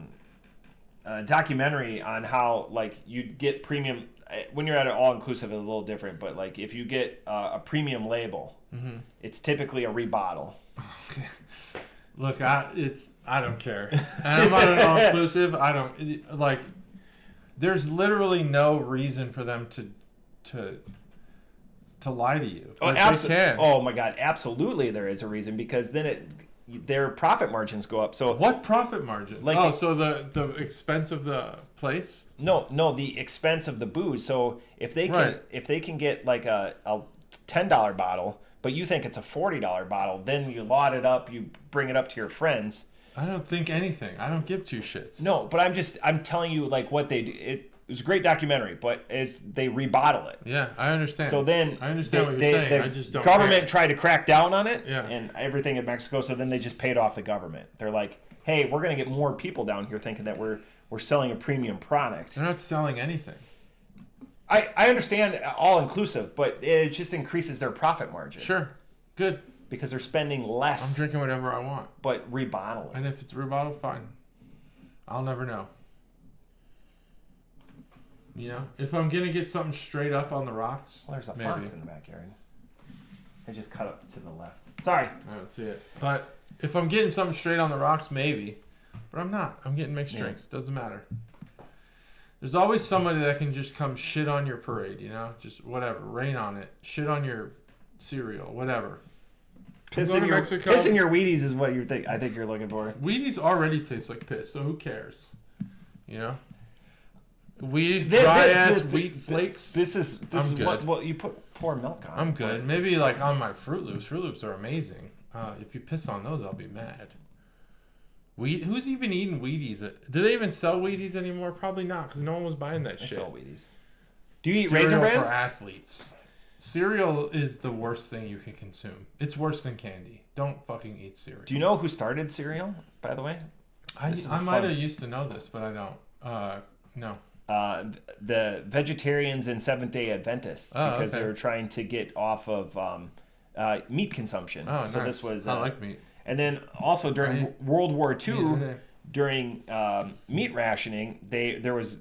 documentary on how like you get premium when you're at an all inclusive. It's a little different, but like if you get a premium label, it's typically a rebottle. Look, I don't care. And I'm not an all-inclusive. I don't like. There's literally no reason for them to lie to you. Oh, absolutely. Oh my God, absolutely, there is a reason because then their profit margins go up. So what profit margins? Like, so the expense of the place? No, the expense of the booze. So if they can get like a $10 bottle. But you think it's a $40 bottle, then you lot it up, you bring it up to your friends. I don't think anything. I don't give two shits. No, but I'm telling you like what they do. It was a great documentary, but they rebottle it. Yeah, I understand. So then I understand what you're saying. I just don't. Government tried to crack down on it, yeah, and everything in Mexico. So then they just paid off the government. They're like, hey, we're gonna get more people down here thinking that we're selling a premium product. They're not selling anything. I understand all inclusive, but it just increases their profit margin. Sure. Good. Because they're spending less. I'm drinking whatever I want. But rebottle it. And if it's rebottled, fine. I'll never know. You know? If I'm going to get something straight up on the rocks. Well, there's a fox in the backyard. I just cut up to the left. Sorry. I don't see it. But if I'm getting something straight on the rocks, maybe. But I'm not. I'm getting mixed Yeah. drinks. Doesn't matter. There's always somebody that can just come shit on your parade, you know? Just whatever. Rain on it. Shit on your cereal. Whatever. Pissing your Wheaties is what I think you're looking for. Wheaties already taste like piss, so who cares? You know? Dry-ass wheat flakes. This is good. What you pour milk on. I'm good. Maybe like on my Fruit Loops. Fruit Loops are amazing. If you piss on those, I'll be mad. Who's even eating Wheaties? Do they even sell Wheaties anymore? Probably not, because no one was buying that shit. I sell Wheaties. Do you eat Cereal Raisin Bran? For athletes. Cereal is the worst thing you can consume. It's worse than candy. Don't fucking eat cereal. Do you know who started cereal, by the way? I might have used to know this, but I don't. No. The vegetarians and Seventh-day Adventists, because they were trying to get off of meat consumption. Oh, so nice. this was. I like meat. And then also during World War II, during meat rationing, there was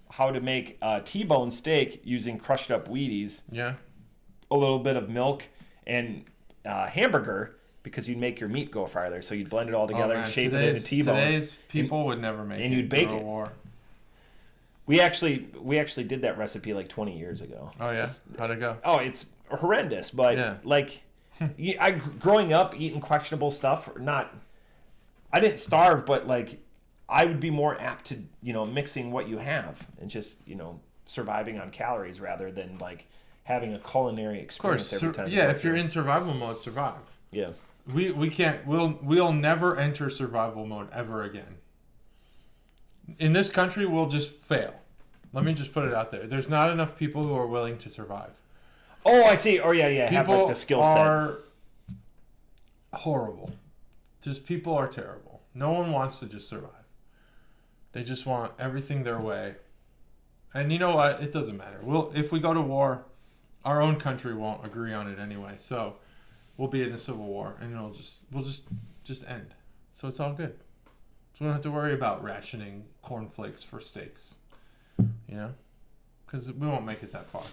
how to make a T-bone steak using crushed up Wheaties. Yeah. A little bit of milk and hamburger, because you'd make your meat go farther. So you'd blend it all together and shape it into T-bone. Today's people would never make it. And you'd bake it. War. We actually did that recipe like 20 years ago. Oh yeah, how'd it go? Oh, it's horrendous, but like, growing up eating questionable stuff, I didn't starve, but like, I would be more apt to mixing what you have and just surviving on calories rather than like having a culinary experience every time. Yeah, if you're in survival mode, survive. Yeah, we can't. We'll never enter survival mode ever again. In this country, we'll just fail. Let me just put it out there. There's not enough people who are willing to survive. Oh, I see. Oh, yeah. People have like the skill set. Are horrible. Just people are terrible. No one wants to just survive. They just want everything their way. And you know what? It doesn't matter. If we go to war, our own country won't agree on it anyway. So we'll be in a civil war, and we'll just end. So it's all good. So we don't have to worry about rationing cornflakes for steaks. Because we won't make it that far.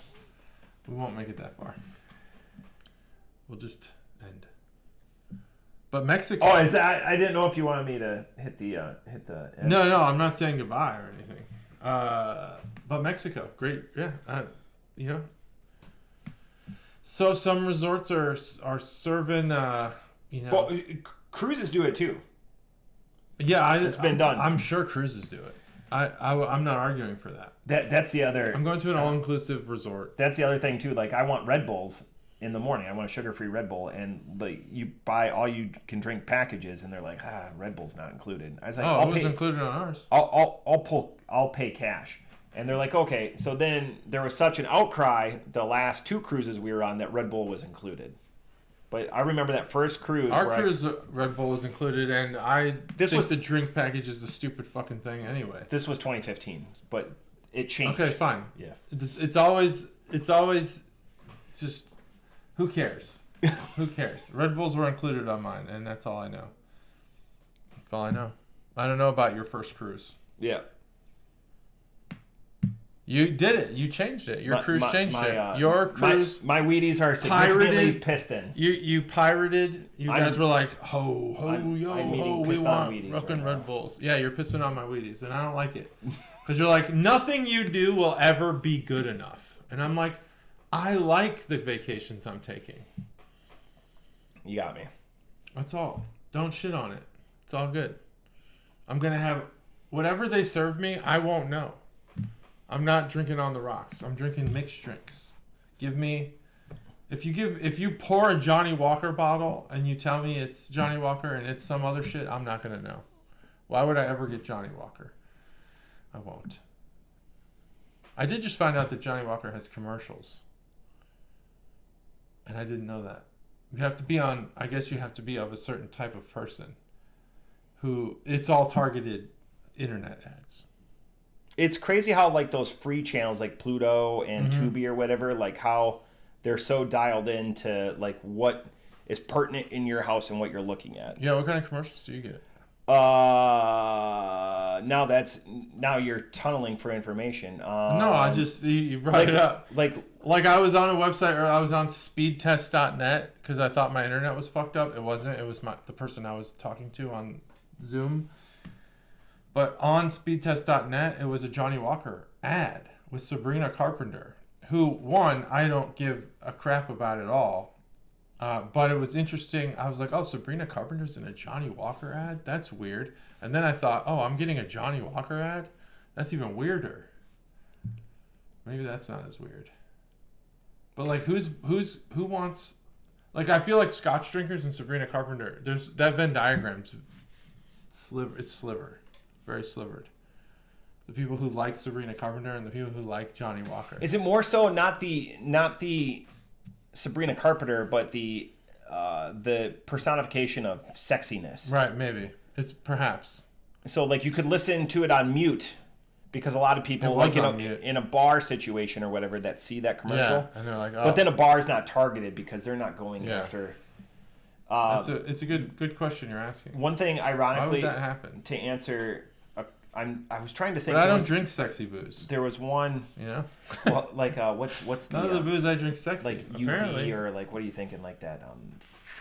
We'll just end. But Mexico. Oh, I didn't know if you wanted me to hit the end. No, I'm not saying goodbye or anything. But Mexico, great, yeah. So some resorts are serving, Well, cruises do it too. Yeah, it's been done. I'm sure cruises do it. I'm not arguing for that. That's the other. I'm going to an all-inclusive resort. That's the other thing too. Like, I want Red Bulls in the morning. I want a sugar-free Red Bull, and like, you buy all you can drink packages, and they're like, Red Bull's not included. I was like, it was included on ours. I'll pay cash, and they're like, okay. So then there was such an outcry the last 2 cruises we were on that Red Bull was included. But I remember that first cruise. Red Bull was included, and the drink package is the stupid fucking thing anyway. This was 2015, but it changed. Okay, fine. Yeah. It's always just, who cares? Who cares? Red Bulls were included on mine, and that's all I know. That's all I know. I don't know about your first cruise. Yeah. You did it. You changed it. Your cruise changed it. Your cruise. My Wheaties are significantly piston. You pirated. You guys were like, ho, we want fucking Red Bulls. Yeah, you're pissing on my Wheaties, and I don't like it. Because you're like, nothing you do will ever be good enough. And I'm like, I like the vacations I'm taking. You got me. That's all. Don't shit on it. It's all good. I'm going to have whatever they serve me, I won't know. I'm not drinking on the rocks. I'm drinking mixed drinks. If you pour a Johnny Walker bottle and you tell me it's Johnny Walker and it's some other shit, I'm not going to know. Why would I ever get Johnny Walker? I won't. I did just find out that Johnny Walker has commercials. And I didn't know that. I guess you have to be of a certain type of person who, it's all targeted internet ads. It's crazy how like those free channels like Pluto and Tubi or whatever, like how they're so dialed into like what is pertinent in your house and what you're looking at. Yeah, what kind of commercials do you get? Now you're tunneling for information. No, I just you brought it up. Like I was on a website, or I was on speedtest.net because I thought my internet was fucked up. It wasn't. It was the person I was talking to on Zoom, But on speedtest.net, it was a Johnny Walker ad with Sabrina Carpenter, who, one, I don't give a crap about at all. But it was interesting. I was like, oh, Sabrina Carpenter's in a Johnny Walker ad? That's weird. And then I thought, oh, I'm getting a Johnny Walker ad? That's even weirder. Maybe that's not as weird. But like, who wants? Like, I feel like Scotch drinkers and Sabrina Carpenter. There's that Venn diagram's sliver. It's sliver, very slivered. The people who like Sabrina Carpenter and the people who like Johnny Walker. Is it more so not the Sabrina Carpenter, but the personification of sexiness? Right, maybe it's perhaps. So like you could listen to it on mute. Because a lot of people, like in a bar situation or whatever, that see that commercial, yeah, and they're like, oh. But then a bar is not targeted because they're not going after. It's a good question you're asking. One thing, ironically, why would that happen? To answer, I was trying to think. But I don't drink sexy booze. There was one. Yeah. Well, like what's the none of the booze I drink sexy. Like apparently. UV or like what are you thinking like that?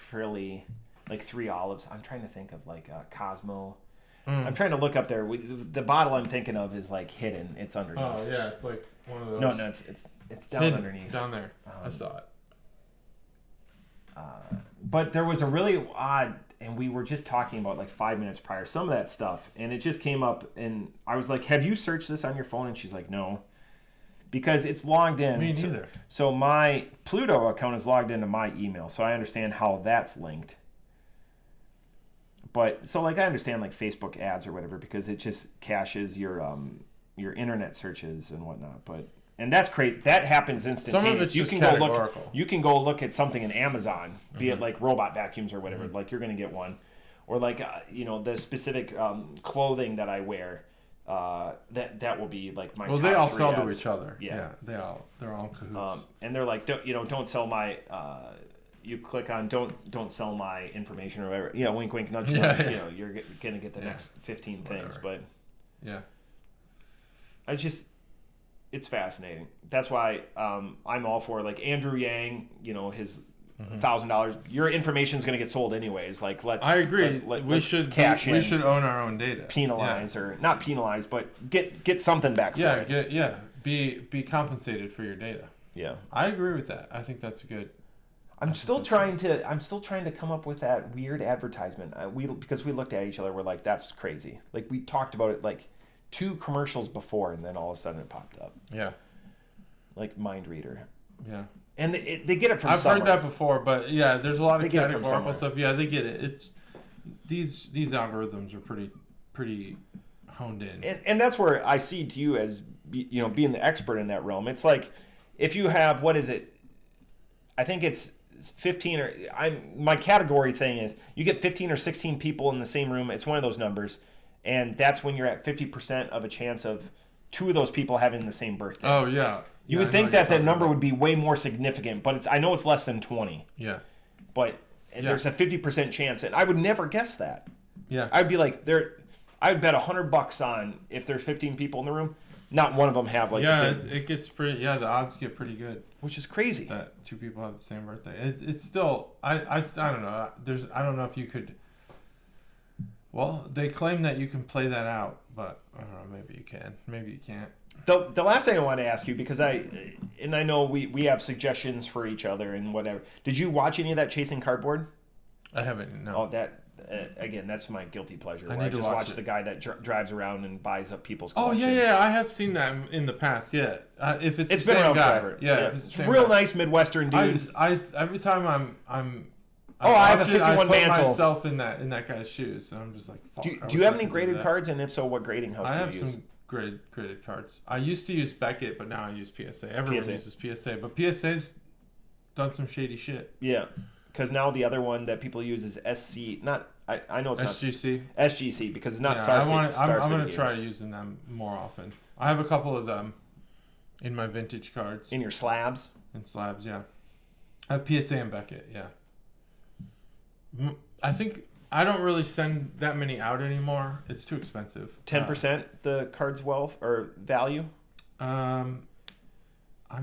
Frilly, like 3 Olives. I'm trying to think of like Cosmo. I'm trying to look up there. The bottle I'm thinking of is like hidden. It's underneath. Oh yeah, it's like one of those. No, it's down hidden, underneath. Down there. I saw it. But there was a really odd, and we were just talking about like 5 minutes prior, some of that stuff, and it just came up, and I was like, "Have you searched this on your phone?" And she's like, "No," because it's logged in. Me neither. So my Pluto account is logged into my email, so I understand how that's linked. But so like I understand like Facebook ads or whatever because it just caches your internet searches and whatnot. And that's great. That happens instantaneously. Some of it's just categorical. You can go look at something in Amazon, be it like robot vacuums or whatever. Like you're gonna get one, or like the specific clothing that I wear. That will be like my. Well, top they all 3 sell ads. to each other. Yeah, they're all in cahoots. And they're like, don't sell my. You click on don't sell my information or whatever. Yeah, wink, wink, nudge, nudge. Yeah. You know, you're gonna get the next 15 things, but yeah, it's fascinating. That's why I'm all for like Andrew Yang. His $1,000. Your information is gonna get sold anyways. Like I agree. We should cash in. We should own our own data. Penalize or not penalize, but get something back. For it. Be compensated for your data. Yeah, I agree with that. I think that's good. I'm still trying to come up with that weird advertisement. Because we looked at each other, we're like, that's crazy. Like we talked about it like 2 commercials before, and then all of a sudden it popped up. Yeah. Like Mind Reader. Yeah. And they get it from. I've somewhere. heard that before, but yeah, there's a lot of categorical stuff. Yeah, they get it. It's these algorithms are pretty honed in. And that's where I see to you as being the expert in that realm. It's like if you have what is it? I think it's 15 or my category thing is you get 15 or 16 people in the same room. It's one of those numbers, and that's when you're at 50% of a chance of 2 of those people having the same birthday. Oh yeah. You would think that number would be way more significant, but I know it's less than 20. Yeah. But there's a 50% chance, and I would never guess that. Yeah. I'd be like, I would bet $100 on if there's 15 people in the room, not one of them have like. Yeah, it gets pretty. Yeah, the odds get pretty good. Which is crazy. That 2 people have the same birthday. It's still. I don't know. I don't know if you could. Well, they claim that you can play that out, but I don't know. Maybe you can. Maybe you can't. The last thing I want to ask you, because I know we have suggestions for each other and whatever. Did you watch any of that Chasing Cardboard? I haven't. No. Oh, that again, that's my guilty pleasure. I just watch the guy that drives around and buys up people's collections. Oh yeah, I have seen that in the past. Yeah, if it's been around guy. forever. Yeah, it's a real nice Midwestern dude. I every time I'm. I have a 51 mantle. I put myself in that guy's shoes, and I'm just like. Fuck, do you have any graded cards? And if so, what grading house do you use? I have some graded cards. I used to use Beckett, but now I use PSA. Everyone uses PSA, but PSA's done some shady shit. Yeah, because now the other one that people use is SC. I know it's SGC. Not SGC because it's not Star City. I'm going to try using them more often. I have a couple of them in my vintage cards. In your slabs? In slabs, yeah. I have PSA and Beckett, yeah. I think I don't really send that many out anymore. It's too expensive. 10% the card's wealth or value? I'm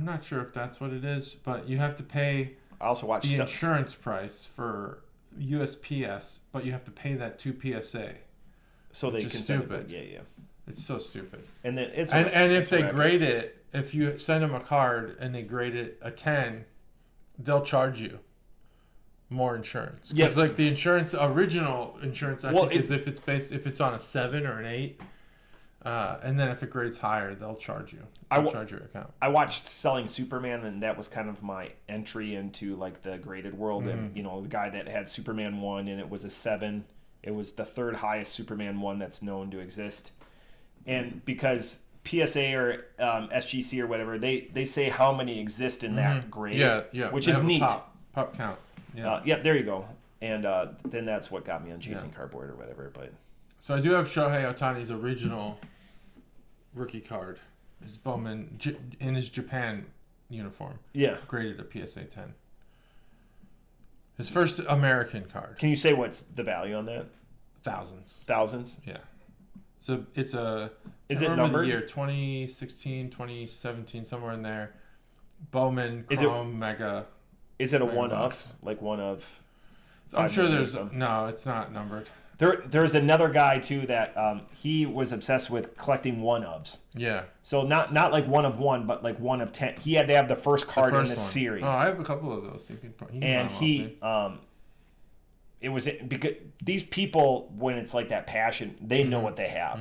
not sure if that's what it is, but you have to pay I also watch the insurance price for USPS, but you have to pay that to PSA. So they can stupid. Yeah. It's so stupid. And then if they grade it, if you send them a card and they grade it a 10, they'll charge you more insurance. Because like the original insurance, I think is if it's on a 7 or an 8. And then if it grades higher, they'll charge you. They'll charge your account. I watched Selling Superman, and that was kind of my entry into like the graded world. And the guy that had Superman 1, and it was a 7. It was the third highest Superman 1 that's known to exist. And because PSA or SGC or whatever, they say how many exist in that grade. Yeah. Which is neat. Pop count. Yeah. There you go. And then that's what got me on Chasing Cardboard or whatever. But so I do have Shohei Ohtani's original rookie card. His Bowman in his Japan uniform. Yeah. Graded a PSA 10. His first American card. Can you say what's the value on that? Thousands. Yeah. So it's a... Is it numbered? The year 2016, 2017, somewhere in there. Bowman Chrome Mega. Is it a one of? Like one of... I'm sure there's... No, it's not numbered. There's another guy too that he was obsessed with collecting one-ofs. Yeah. So not like 1 of 1, but like 1 of 10. He had to have the first card in the series. Oh, I have a couple of those. It was because these people, when it's like that passion, they know what they have,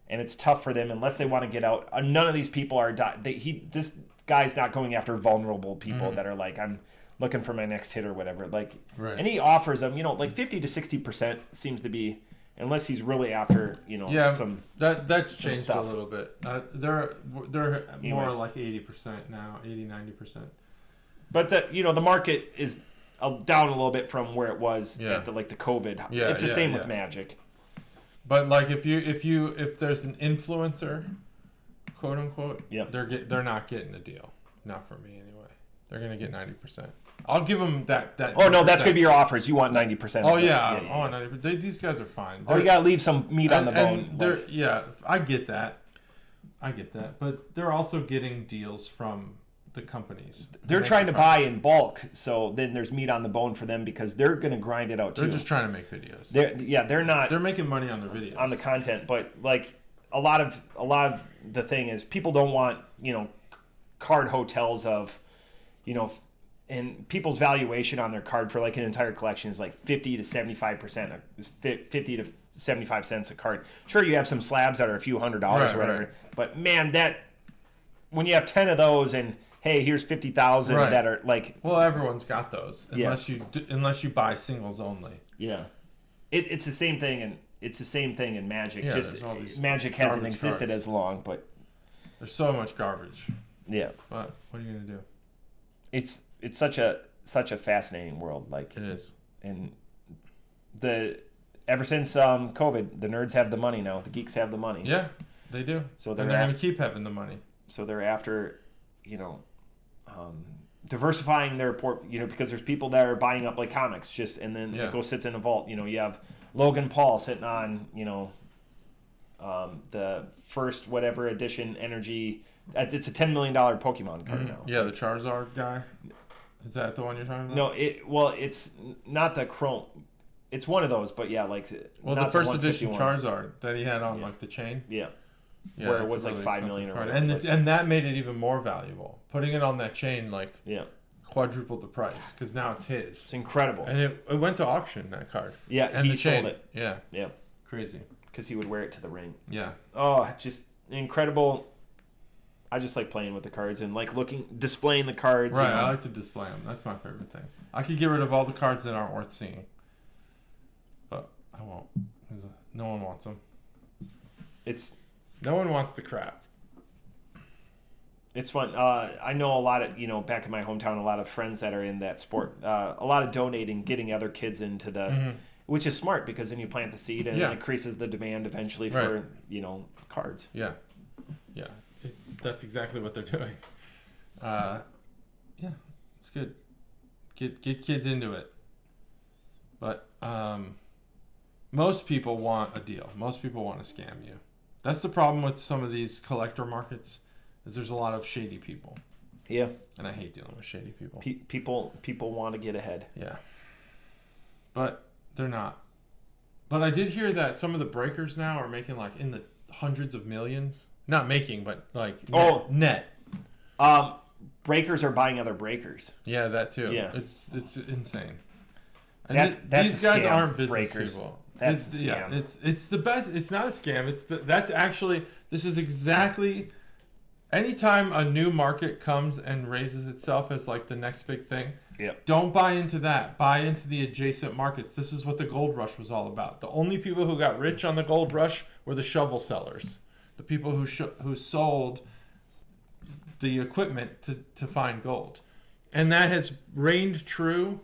and it's tough for them unless they want to get out. None of these people are. This guy's not going after vulnerable people that are like, I'm looking for my next hit or whatever. Like, and he offers them, like 50 to 60% seems to be, unless he's really after, some. That's changed a little bit. They're more like 80% now, 80-90%. But the market is down a little bit from where it was at the COVID. Yeah, it's the same with Magic. But like if there's an influencer, quote unquote, they're not getting a deal. Not for me anyway. They're gonna get 90%. I'll give them that. Oh no, that's gonna be your offers. You want 90%. Oh yeah. 90%. These guys are fine. You gotta leave some meat on the bone. I get that. But they're also getting deals from the companies. They're trying to buy in bulk, so then there's meat on the bone for them because they're going to grind it out too. They're just trying to make videos. They're not. They're making money on their videos, on the content, but like a lot of the thing is people don't want card hotels of and people's valuation on their card for like an entire collection is like 50 to 75%, 50 to 75 cents a card. Sure, you have some slabs that are a few $100 or whatever, but man, that when you have 10 of those and hey, here's 50,000 that are like. Well, everyone's got those, unless you buy singles only. Yeah, it's the same thing, and it's the same thing in Magic. Yeah, just Magic hasn't existed as long, but there's so much garbage. Yeah, but what are you gonna do? It's such a fascinating world. Like it is, and ever since COVID, the nerds have the money now. The geeks have the money. Yeah, they do. So they're gonna keep having the money. So they're after, diversifying their because there's people that are buying up like comics and then it goes sits in a vault. You have Logan Paul sitting on, the first whatever edition energy. It's a $10 million Pokemon card now. Yeah, the Charizard guy. Is that the one you're talking about? No, it's not the Chrome. It's one of those, but the first edition Charizard that he had on like the chain. Yeah. Where it was like $5 million or whatever. And that made it even more valuable. Putting it on that chain quadrupled the price because now it's his. It's incredible. And it went to auction, that card. Yeah, and he sold it. Yeah. Yeah. Crazy. Because he would wear it to the ring. Yeah. Oh, just incredible. I just like playing with the cards and like displaying the cards. Right, I like to display them. That's my favorite thing. I could get rid of all the cards that aren't worth seeing. But I won't. No one wants them. No one wants the crap. It's fun. I know a lot of, back in my hometown, a lot of friends that are in that sport. A lot of donating, getting other kids into the, which is smart because then you plant the seed and it increases the demand eventually for, cards. Yeah. Yeah. That's exactly what they're doing. It's good. Get kids into it. But most people want a deal. Most people want to scam you. That's the problem with some of these collector markets, is there's a lot of shady people. Yeah. And I hate dealing with shady people. People want to get ahead. Yeah. But they're not. But I did hear that some of the breakers now are making like in the hundreds of millions. Not making, but like net. Breakers are buying other breakers. Yeah, that too. Yeah. It's insane. And That's these guys scam. aren't business Breakers. people. That's a scam. Yeah, it's the best. It's not a scam. That's actually, this is exactly, anytime a new market comes and raises itself as like the next big thing, don't buy into that. Buy into the adjacent markets. This is what the gold rush was all about. The only people who got rich on the gold rush were the shovel sellers, the people who sold the equipment to find gold, and that has reigned true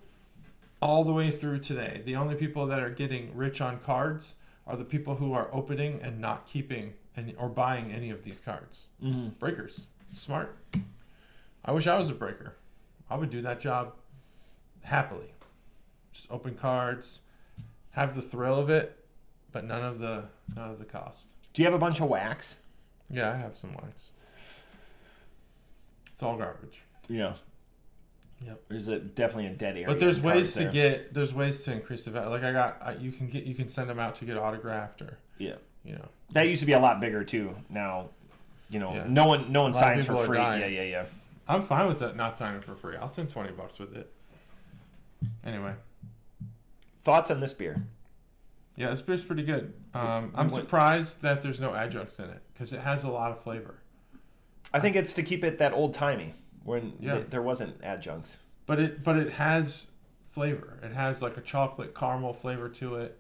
all the way through today. The only people that are getting rich on cards are the people who are opening and not keeping or buying any of these cards. Mm-hmm. Breakers, smart. I wish I was a breaker. I would do that job happily. Just open cards, have the thrill of it, but none of the cost. Do you have a bunch of wax? Yeah, I have some wax. It's all garbage. Yeah. Yep. There's definitely a dead area. But there's ways to increase the value. Like you can send them out to get autographed or That used to be a lot bigger too. Now, no one signs for free. Yeah. I'm fine with that, not signing for free. I'll send $20 with it. Anyway, thoughts on this beer? Yeah, this beer's pretty good. I'm surprised that there's no adjuncts in it because it has a lot of flavor. I think it's to keep it that old timey when there wasn't adjuncts. But it has flavor. It has like a chocolate caramel flavor to it.